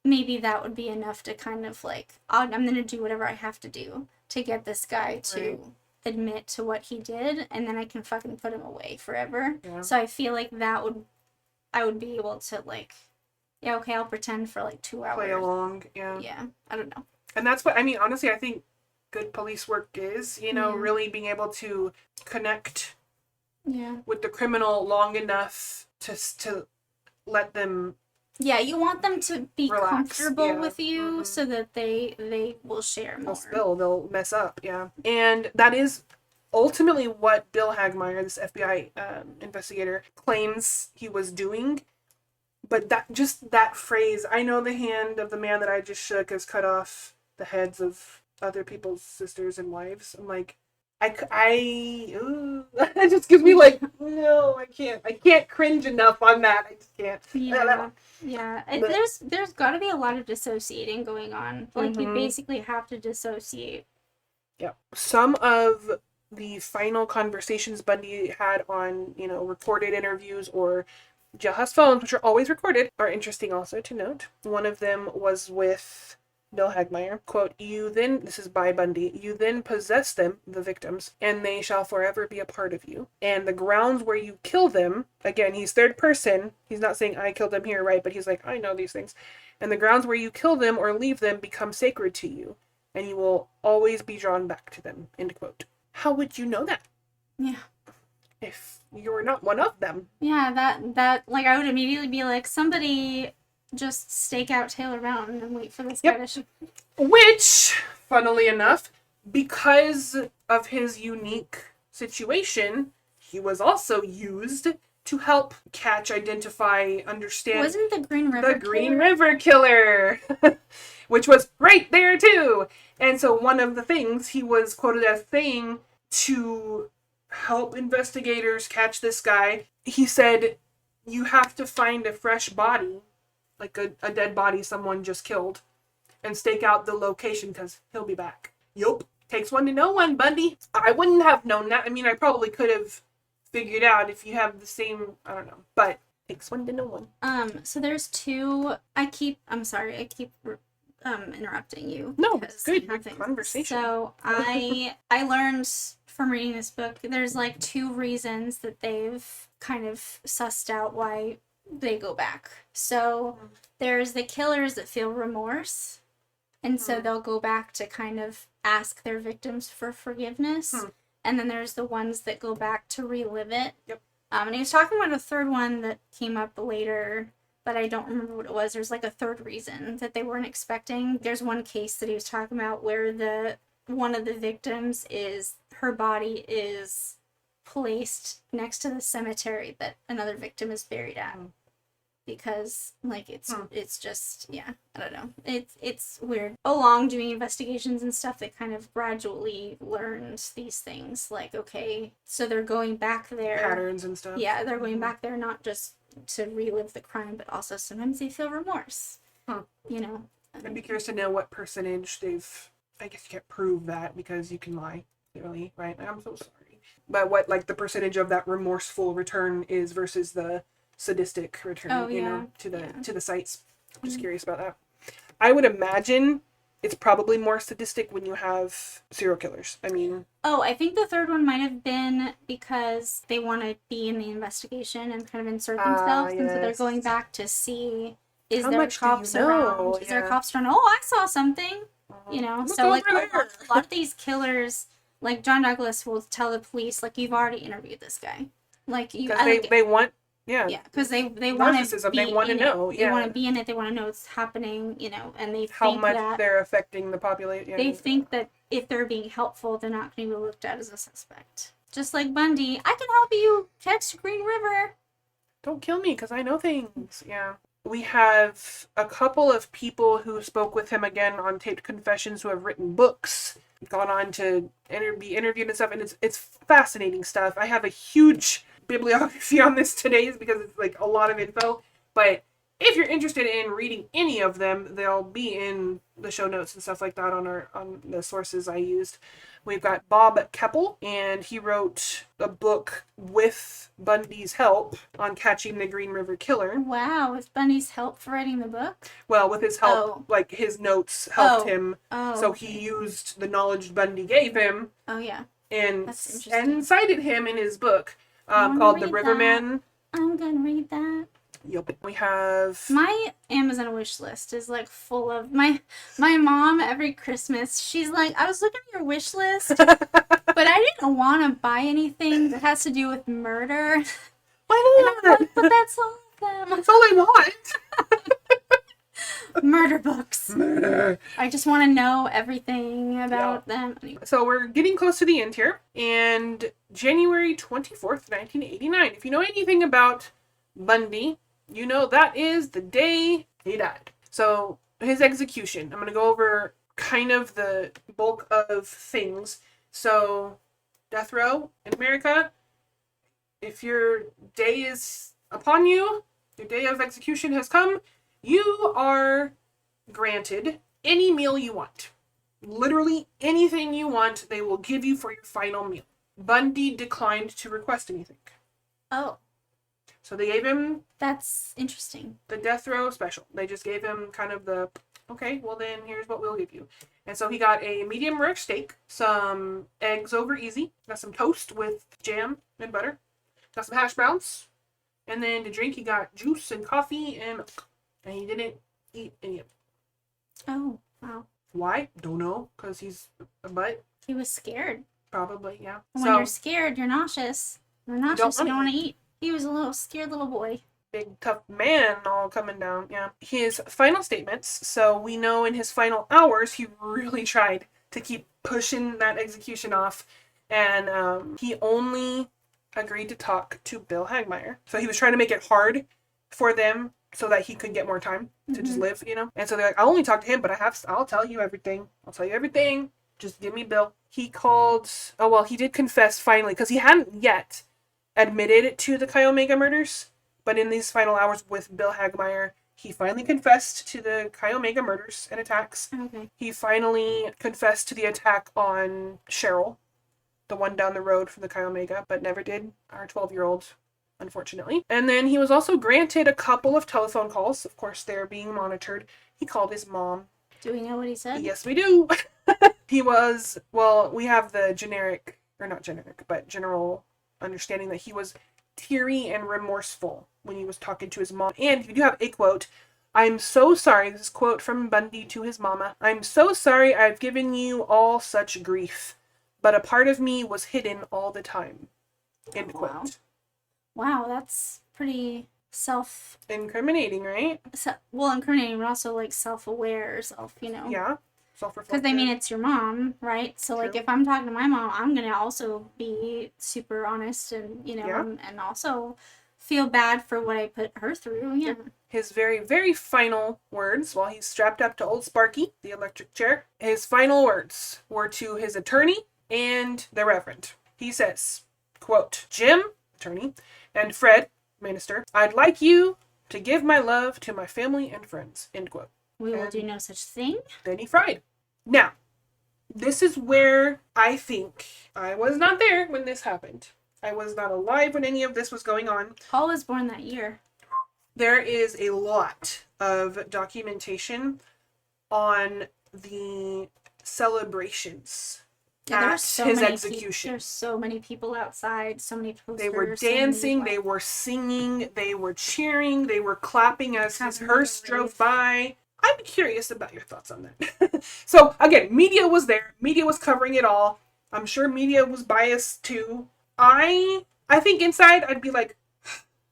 maybe that would be enough to kind of I'm going to do whatever I have to do to get this guy to admit to what he did, and then I can fucking put him away forever. Yeah. So I feel like I would be able to yeah, okay, I'll pretend for 2 hours. Play along. Yeah. Yeah, I don't know. And that's what, I mean, honestly, I think good police work is, really being able to connect Yeah. with the criminal long enough to let them. Yeah, you want them to be Relax, comfortable yeah. with you Mhm. so that they will share more. They'll spill, they'll mess up, yeah. And that is ultimately what Bill Hagmaier, this FBI investigator, claims he was doing. But that phrase, I know the hand of the man that I just shook has cut off the heads of other people's sisters and wives. I'm like, it just gives me no, I can't cringe enough on that. I just can't. Yeah. But- There's got to be a lot of dissociating going on. You Mhm. basically have to dissociate. Yeah. Some of the final conversations Bundy had on, recorded interviews or jailhouse phones, which are always recorded, are interesting also to note. One of them was with Bill Hagmaier. Quote, this is by Bundy, you then possess them, the victims, and they shall forever be a part of you. And the grounds where you kill them, again, he's third person. He's not saying I killed them here, right? But he's like, I know these things. And the grounds where you kill them or leave them become sacred to you, and you will always be drawn back to them. End quote. How would you know that? Yeah. If you were not one of them. Yeah, that I would immediately be like, somebody just stake out Taylor Mountain and wait for this guy to show. Which, funnily enough, because of his unique situation, he was also used to help catch, identify, understand Wasn't the Green River the Green Killer? River Killer, which was right there too. And so one of the things he was quoted as saying to help investigators catch this guy, he said, you have to find a fresh body, like a dead body someone just killed, and stake out the location because he'll be back. Yup. Takes one to know one, Bundy. I wouldn't have known that. I mean, I probably could have figured out if you have the same, I don't know, but takes one to know one. So there's two. I'm sorry. I keep interrupting you. No, because it's good. I have Good things. conversation. So I learned from reading this book, there's like two reasons that they've kind of sussed out why they go back. So there's the killers that feel remorse, and so they'll go back to kind of ask their victims for forgiveness. And then there's the ones that go back to relive it. Yep. And he was talking about a third one that came up later, but I don't remember what it was. There's like a third reason that they weren't expecting. There's one case that he was talking about where one of the victims is, her body is placed next to the cemetery that another victim is buried at. Because like it's just, yeah, I don't know, it's weird. Along doing investigations and stuff, they kind of gradually learned these things, like, okay, so they're going back there, Patterns and stuff. yeah, they're going back there not just to relive the crime, but also sometimes they feel remorse. You know, I'd be curious to know what percentage they've, I guess you can't prove that because you can lie, clearly, right? I'm so sorry. But what, like, the percentage of that remorseful return is versus the sadistic return, you know, to the sites. I'm just curious about that. I would imagine it's probably more sadistic when you have serial killers. I mean, I think the third one might have been because they want to be in the investigation and kind of insert themselves, and so they're yes. going back to see, is How there much do you cops know? around? Is there Yeah. cops around? Oh, I saw something. You know, Look so like over there. a lot of these killers, like John Douglas will tell the police, like, you've already interviewed this guy, like you. Because they want, Yeah, because they want to narcissism. be They want to in know. it. They Yeah. want to be in it. They want to know what's happening. You know, and they How think much that they're affecting the population. they think that if they're being helpful, they're not going to be looked at as a suspect. Just like Bundy, I can help you catch Green River. Don't kill me because I know things. Yeah. We have a couple of people who spoke with him again on taped confessions who have written books, gone on to be interviewed and stuff, and it's fascinating stuff. I have a huge bibliography on this today because it's like a lot of info, but if you're interested in reading any of them, they'll be in the show notes and stuff like that on the sources I used. We've got Bob Keppel, and he wrote a book with Bundy's help on catching the Green River Killer. Wow, with Bundy's help for writing the book? Well, with his help, like his notes helped him, so he used the knowledge Bundy gave him. Oh yeah, and that's interesting. and cited him in his book called The Riverman. I'm gonna read that. Yep. We have My Amazon wish list is like full of my mom every Christmas. She's like, I was looking at your wish list, but I didn't want to buy anything that has to do with murder. Why And I'm not? like, but that's all of them. That's all I want. Murder books. Murder. I just want to know everything about them. So we're getting close to the end here, and January 24th, 1989. If you know anything about Bundy, you know that is the day he died. So his execution, I'm going to go over kind of the bulk of things. So death row in America, if your day is upon you, your day of execution has come, you are granted any meal you want. Literally anything you want, they will give you for your final meal. Bundy declined to request anything. Oh, So they gave him that's interesting. the death row special. They just gave him kind of the, okay, well then here's what we'll give you. And so he got a medium rare steak, some eggs over easy, got some toast with jam and butter, got some hash browns, and then to drink he got juice and coffee and milk. And he didn't eat any of it. Oh, wow. Why? Don't know, because he's a butt. He was scared. Probably, yeah. When you're scared, you're nauseous. You're nauseous, you don't want to eat. He was a little scared little boy. Big tough man all coming down, yeah. His final statements, so we know in his final hours he really tried to keep pushing that execution off, and he only agreed to talk to Bill Hagmaier. So he was trying to make it hard for them so that he could get more time to just live, you know. And so they're like, I'll only talk to him, but I'll tell you everything. I'll tell you everything. Just give me Bill. He called, he did confess finally, because he hadn't yet admitted to the Chi Omega murders, but in these final hours with Bill Hagmaier, He finally confessed to the Chi Omega murders and attacks. Okay. He finally confessed to the attack on Cheryl, the one down the road from the Chi Omega, but never did our 12-year-old, unfortunately. And then he was also granted a couple of telephone calls. Of course, they're being monitored. He called his mom. Do we know what he said? Yes, we do. He was, well, we have the generic, or not generic, but general understanding that he was teary and remorseful when he was talking to his mom. And you do have a quote. "I'm so sorry," this is a quote from Bundy to his mama. "I'm so sorry I've given you all such grief, but a part of me was hidden all the time." End Wow. quote. Wow, that's pretty Incriminating, right? incriminating, but also like self-aware, Yeah. Because Self-reflective. I mean, it's your mom, right? So like, True. if I'm talking to my mom, I'm gonna also be super honest, and Yeah. and also feel bad for what I put her through. Yeah. His very, very final words while he's strapped up to old Sparky, the electric chair, his final words were to his attorney and the Reverend. He says, quote, "Jim," attorney, "and Fred," minister, "I'd like you to give my love to my family and friends," end quote. We will And do no such thing. then he fried. Now, this is where I think I was not there when this happened. I was not alive when any of this was going on. Paul was born that year. There is a lot of documentation on the celebrations Yeah, there were at so his many execution. There's so many people outside, so many posters. They were so many, dancing, like, they were singing, they were cheering, they were clapping as his Having hearse a drove rave. by. I'm curious about your thoughts on that. So, again, media was there. Media was covering it all. I'm sure media was biased too. I think inside I'd be like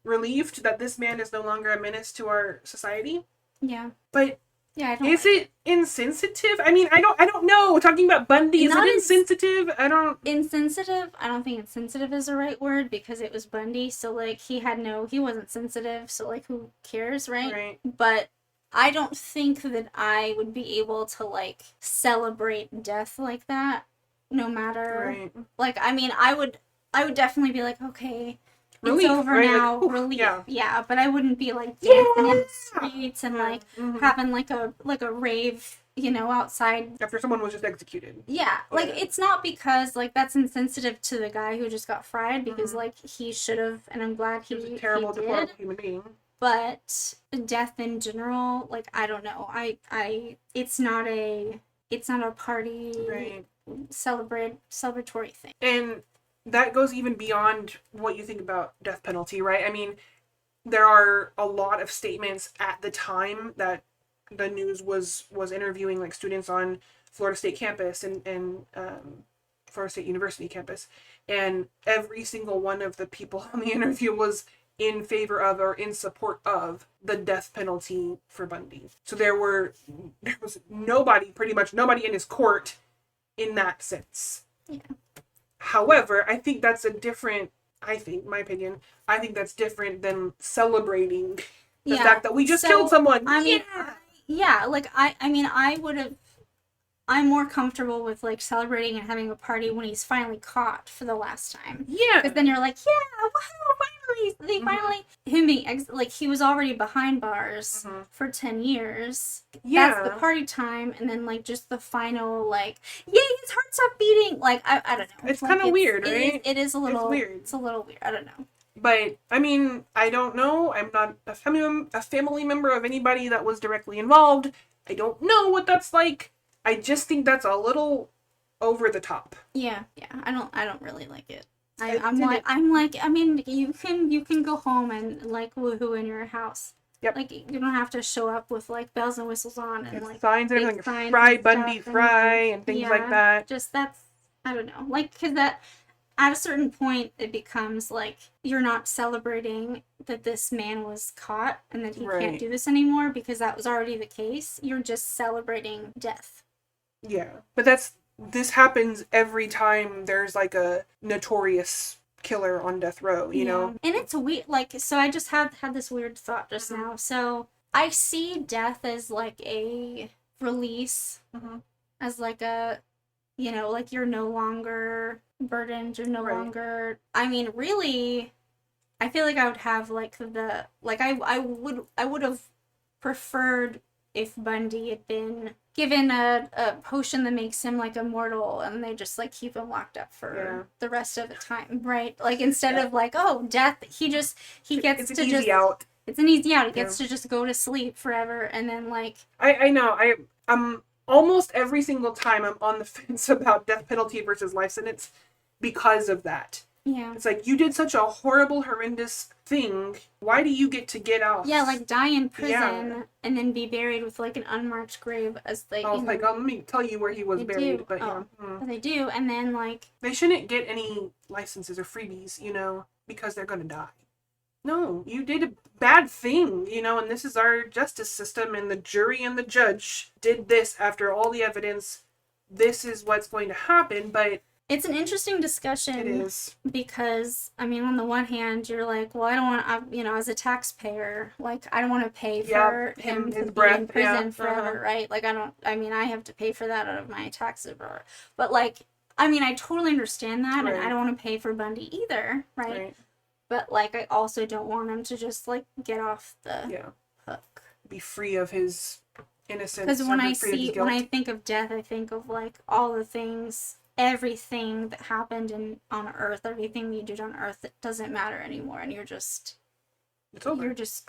relieved that this man is no longer a menace to our society. Yeah. But Yeah, I don't. is it insensitive? I mean, I don't know. Talking about Bundy, is Not it as- insensitive? I don't. Insensitive? I don't think insensitive is the right word, because it was Bundy, so like he wasn't sensitive, so like who cares, right? Right. But I don't think that I would be able to like celebrate death like that, no matter. Right. Like, I mean, I would definitely be like, okay, Relief, it's over right? Like, now, oof, relief. yeah. Yeah, but I wouldn't be like dancing in the Yeah! streets and Yeah. like Mhm. having like a rave, outside. After someone was just executed. Yeah, like Yeah. it's not because like that's insensitive to the guy who just got fried, because Mhm. like he should have, and I'm glad He was he a terrible, did. deplorable human being. But death in general, like I don't know, it's not a party Right. celebratory thing. And that goes even beyond what you think about death penalty, right? I mean, there are a lot of statements at the time that the news was interviewing like students on Florida State campus and Florida State University campus, and every single one of the people on the interview was in favor of or in support of the death penalty for Bundy. So there was pretty much nobody in his court in that sense. Yeah. However, I think that's my opinion, I think that's different than celebrating the fact that we just killed someone. I mean, Yeah. like I mean, I'm more comfortable with like celebrating and having a party when he's finally caught for the last time. Yeah. Because then you're like, yeah, wow, finally, they Mhm. finally, him being, like, he was already behind bars Mhm. for 10 years. Yeah. That's the party time, and then, like, just the final, like, yay, his heart stopped beating. Like, I don't know. It's Like, kinda weird, right? It is a little, weird. It's a little weird. I don't know. But I mean, I don't know. I'm not a family member of anybody that was directly involved. I don't know what that's like. I just think that's a little over the top. Yeah. I don't really like it. I I'm like, I mean, you can go home and like woohoo in your house. Yep. Like, you don't have to show up with like bells and whistles on and like signs and big everything, signs fry and Bundy stuff, fry and things like yeah, that. Just I don't know, like, because that at a certain point it becomes like you're not celebrating that this man was caught and that he Right. can't do this anymore, because that was already the case. You're just celebrating death. Yeah, but this happens every time there's like a notorious killer on death row, you know? And it's weird, like, so I just had this weird thought just now. So I see death as like a release, Mhm. as like a, like you're no longer burdened, you're no Right. longer, I mean, really, I feel like I would have like I would have preferred if Bundy had been given a potion that makes him like immortal, and they just like keep him locked up for the rest of the time, right? Like instead of like, oh, death, he gets It's to an just easy out. it's an easy out. He gets to just go to sleep forever, and then like I know. I'm almost every single time I'm on the fence about death penalty versus life sentence because of that. yeah. It's like, you did such a horrible, horrendous thing. Why do you get to get off? Yeah, like die in prison Yeah. and then be buried with like an unmarked grave as like I was like, oh, let me tell you where he was they buried. do. But Oh. yeah. But they do, and then like They shouldn't get any licenses or freebies, because they're going to die. No, you did a bad thing, and this is our justice system, and the jury and the judge did this after all the evidence. This is what's going to happen, but it's an interesting discussion. it is. Because I mean, on the one hand, you're like, well, I don't want, as a taxpayer, like I don't want to pay for him to his be breath, in prison yeah, forever, right? Like I have to pay for that out of my taxes, but like, I mean, I totally understand that, and I Right. don't want to pay for Bundy either, right? But like, I also don't want him to just like get off the hook. Be free of his innocence. Because when or I be free of his see, guilt. when I think of death, I think of like all the things, everything that happened on Earth, everything you did on Earth, it doesn't matter anymore, and it's over.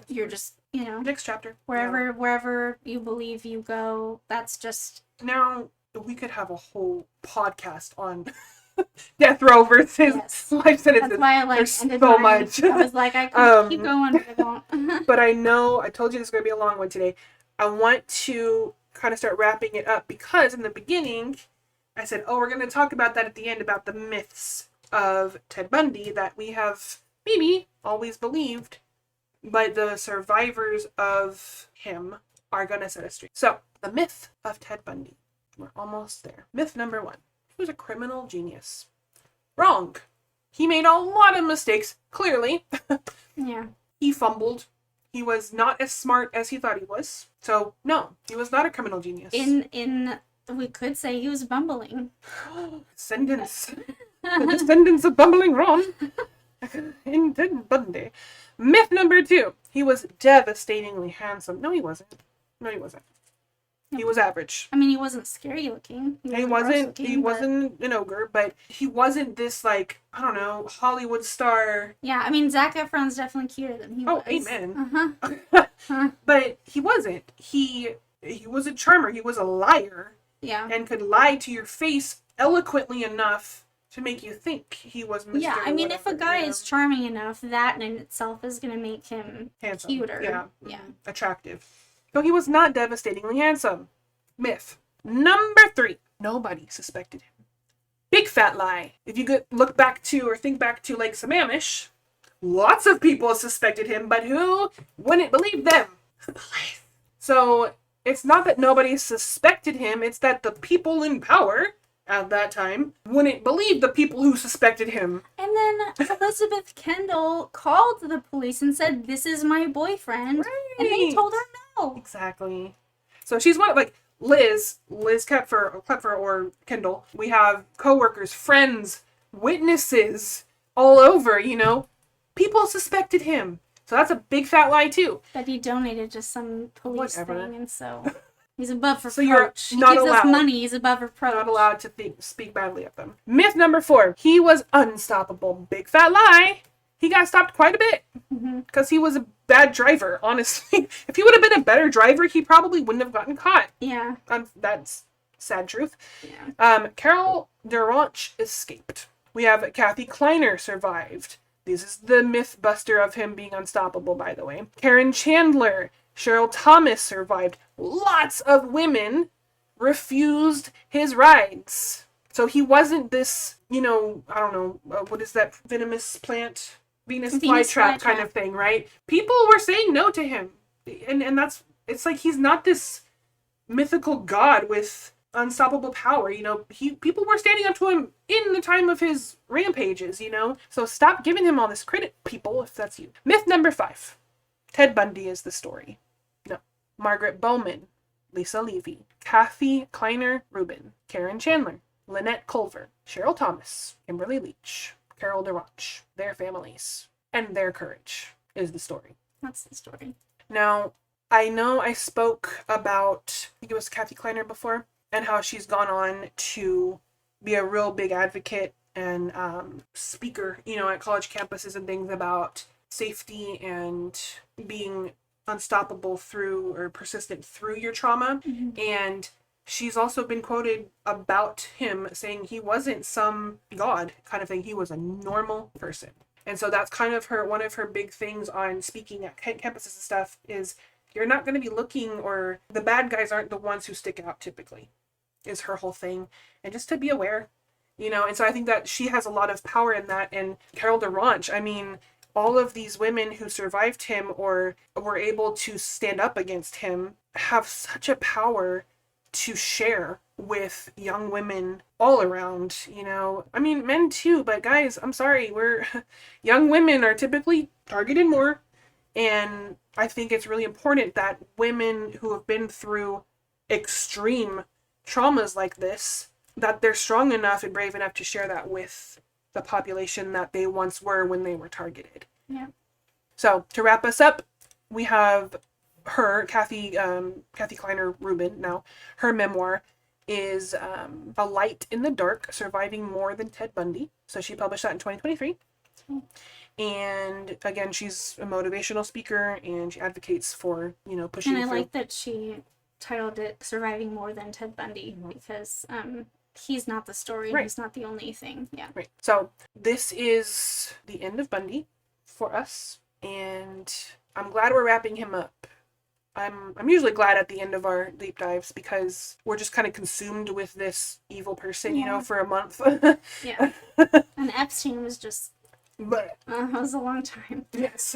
You're just Next chapter. wherever you believe you go. That's just Now we could have a whole podcast on death row versus life sentences. That's why I like There's ended so mine. much. I was like, I could keep going, but I won't. But I know I told you this is going to be a long one today. I want to kind of start wrapping it up because in the beginning I said, oh, we're going to talk about that at the end, about the myths of Ted Bundy that we have maybe always believed, but the survivors of him are going to set us straight. So, the myth of Ted Bundy. We're almost there. Myth number 1. He was a criminal genius. Wrong. He made a lot of mistakes, clearly. Yeah. He fumbled. He was not as smart as he thought he was. So, no, he was not a criminal genius. We could say he was bumbling. Descendants. The descendants of bumbling Ron. In Ted Bundy. Myth number 2. He was devastatingly handsome. No, he wasn't. He was average. I mean, he wasn't scary looking. He wasn't an ogre, but he wasn't this, like, I don't know, Hollywood star. Yeah, I mean, Zac Efron's definitely cuter than he was. Oh, amen. Uh-huh. But he wasn't. He was a charmer. He was a liar. Yeah. And could lie to your face eloquently enough to make you think he was Mr. Yeah, I mean, if a whatever, guy is charming enough, that in itself is going to make him handsome. cuter. Yeah. Yeah. Attractive. So he was not devastatingly handsome. Myth. Number 3. Nobody suspected him. Big fat lie. If you could look back to or think back to Lake Sammamish, lots of people suspected him, but who wouldn't believe them? So it's not that nobody suspected him, it's that the people in power at that time wouldn't believe the people who suspected him. And then Elizabeth Kendall called the police and said, "This is my boyfriend." Right. And they told her no. Exactly. So she's one of, like, Liz Kepfer or Kendall. We have coworkers, friends, witnesses all over, People suspected him. So that's a big fat lie too. But he donated to some police Whatever. thing, and so he's above reproach. So you're He not gives us allowed. money, he's above reproach. Not allowed to speak badly of them. Myth number 4. He was unstoppable. Big fat lie. He got stopped quite a bit. Because he was a bad driver, honestly. If he would have been a better driver, he probably wouldn't have gotten caught. Yeah. That's sad truth. Yeah. Carol Duranch escaped. We have Kathy Kleiner survived. This is the myth buster of him being unstoppable, by the way. Karen Chandler, Cheryl Thomas survived. Lots of women refused his rides. So he wasn't this, I don't know, what is that venomous plant? Venus flytrap kind of thing, right? People were saying no to him. And it's like he's not this mythical god with unstoppable power, people were standing up to him in the time of his rampages, so stop giving him all this credit, people, if that's you. Myth number 5. Ted Bundy is the story. No. Margaret Bowman, Lisa Levy, Kathy Kleiner Rubin, Karen Chandler, Lynette Culver, Cheryl Thomas, Kimberly Leach, Carol Duranch, their families, and their courage is the story. That's the story. Now, I know I spoke about, I think it was Kathy Kleiner before, and how she's gone on to be a real big advocate and speaker, at college campuses and things about safety and being unstoppable through or persistent through your trauma. And she's also been quoted about him saying he wasn't some god kind of thing. He was a normal person. And so that's kind of one of her big things on speaking at campuses and stuff is you're not going to be looking, or the bad guys aren't the ones who stick out typically, is her whole thing. And just to be aware, and so I think that she has a lot of power in that. And Carol Durant, I mean, all of these women who survived him or were able to stand up against him have such a power to share with young women all around, I mean, men too, but guys, I'm sorry, young women are typically targeted more. And I think it's really important that women who have been through extreme traumas like this, that they're strong enough and brave enough to share that with the population that they once were when they were targeted. Yeah. So to wrap us up, we have her, Kathy Kleiner Rubin. Now, her memoir is A Light in the Dark: Surviving More Than Ted Bundy. So she published that in 2023. And again, she's a motivational speaker and she advocates for, pushing And I through. like that she titled it Surviving More Than Ted Bundy because he's not the story. Right. He's not the only thing. Yeah. Right. So this is the end of Bundy for us. And I'm glad we're wrapping him up. I'm usually glad at the end of our deep dives because we're just kind of consumed with this evil person, for a month. Yeah. And Epstein was just, But it was a long time. yes.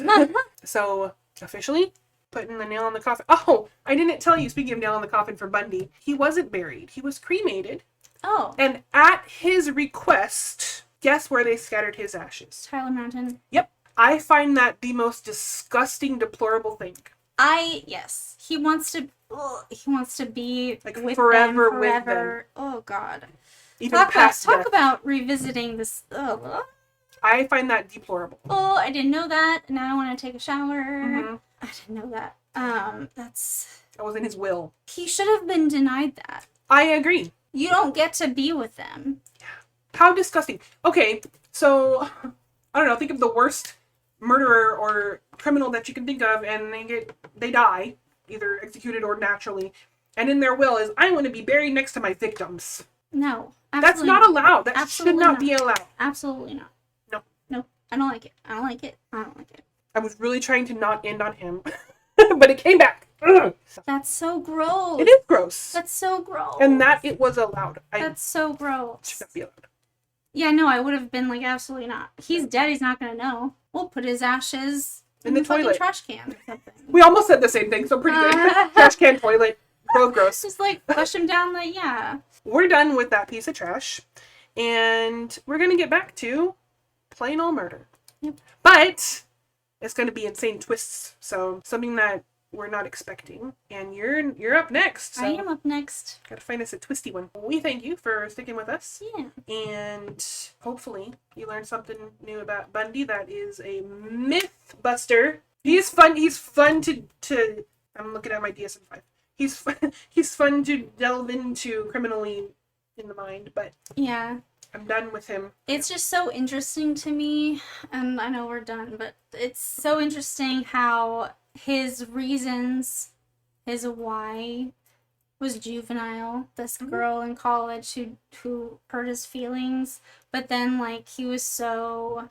So officially putting the nail on the coffin. Oh, I didn't tell you, speaking of nail on the coffin for Bundy, he wasn't buried. He was cremated. Oh. And at his request, guess where they scattered his ashes? Tyler Mountain. Yep. I find that the most disgusting, deplorable thing. Yes. He wants to be Like with forever them, with forever. Oh God. Even Talk past death. about revisiting this. Oh, I find that deplorable. I didn't know that. Now I want to take a shower. Mhm. I didn't know that. That was in his will. He should have been denied that. I agree. You don't get to be with them. How disgusting. Okay, so, I don't know, think of the worst murderer or criminal that you can think of, and they die, either executed or naturally, and in their will is, I want to be buried next to my victims. No. That's not allowed. That Absolutely should not not. be allowed. Absolutely not. No. I don't like it. I don't like it. I don't like it. I was really trying to not end on him, but it came back. Ugh. That's so gross. It is gross. That's so gross. And that it was allowed. That's so Should gross. not be allowed. Yeah, no, I would have been like, absolutely not. He's dead. He's not gonna know. We'll put his ashes In the fucking toilet. trash can or something. We almost said the same thing, so pretty good. Trash can, toilet, both gross. Just like flush him down. Like, yeah. We're done with that piece of trash, and we're gonna get back to plain old murder. Yep. But it's gonna be insane twists, so something that we're not expecting. And you're up next. So I am up next. gotta find us a twisty one. We thank you for sticking with us, Yeah. and hopefully you learned something new about Bundy that is a myth buster. He's fun. He's fun to. I'm looking at my DSM-5. He's fun to delve into criminally in the mind, but Yeah. I'm done with him. It's just so interesting to me, and I know we're done, but it's so interesting how his reasons, his why, was juvenile. This girl in college who hurt his feelings, but then like he was so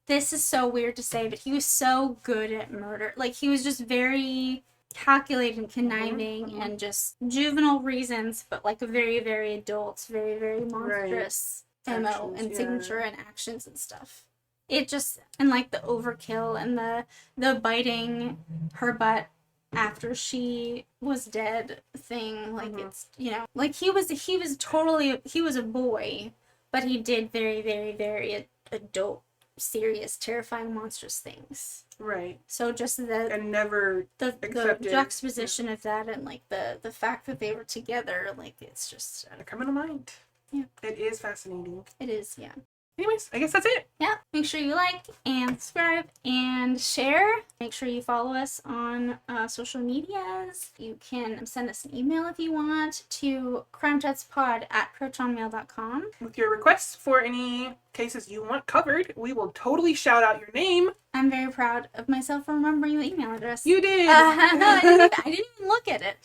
this is so weird to say, but he was so good at murder. Like he was just very calculated and conniving and just juvenile reasons, but like a very, very adult, very, very monstrous MO Actions, and yeah. signature and actions and stuff. It just, and like the overkill and the biting her butt after she was dead thing, like it's, like he was a boy, but he did very, very, very adult, serious, terrifying, monstrous things. Right. So just And never the accepted. juxtaposition of that and like the fact that they were together, like it's just A criminal mind. Yeah. It is fascinating. it is, yeah. Anyways, I guess that's it. Yeah, make sure you like and subscribe and share. Make sure you follow us on social medias. You can send us an email if you want to crimejetspod@protonmail.com. With your requests for any cases you want covered, we will totally shout out your name. I'm very proud of myself for remembering the email address. You did! I didn't even look at it.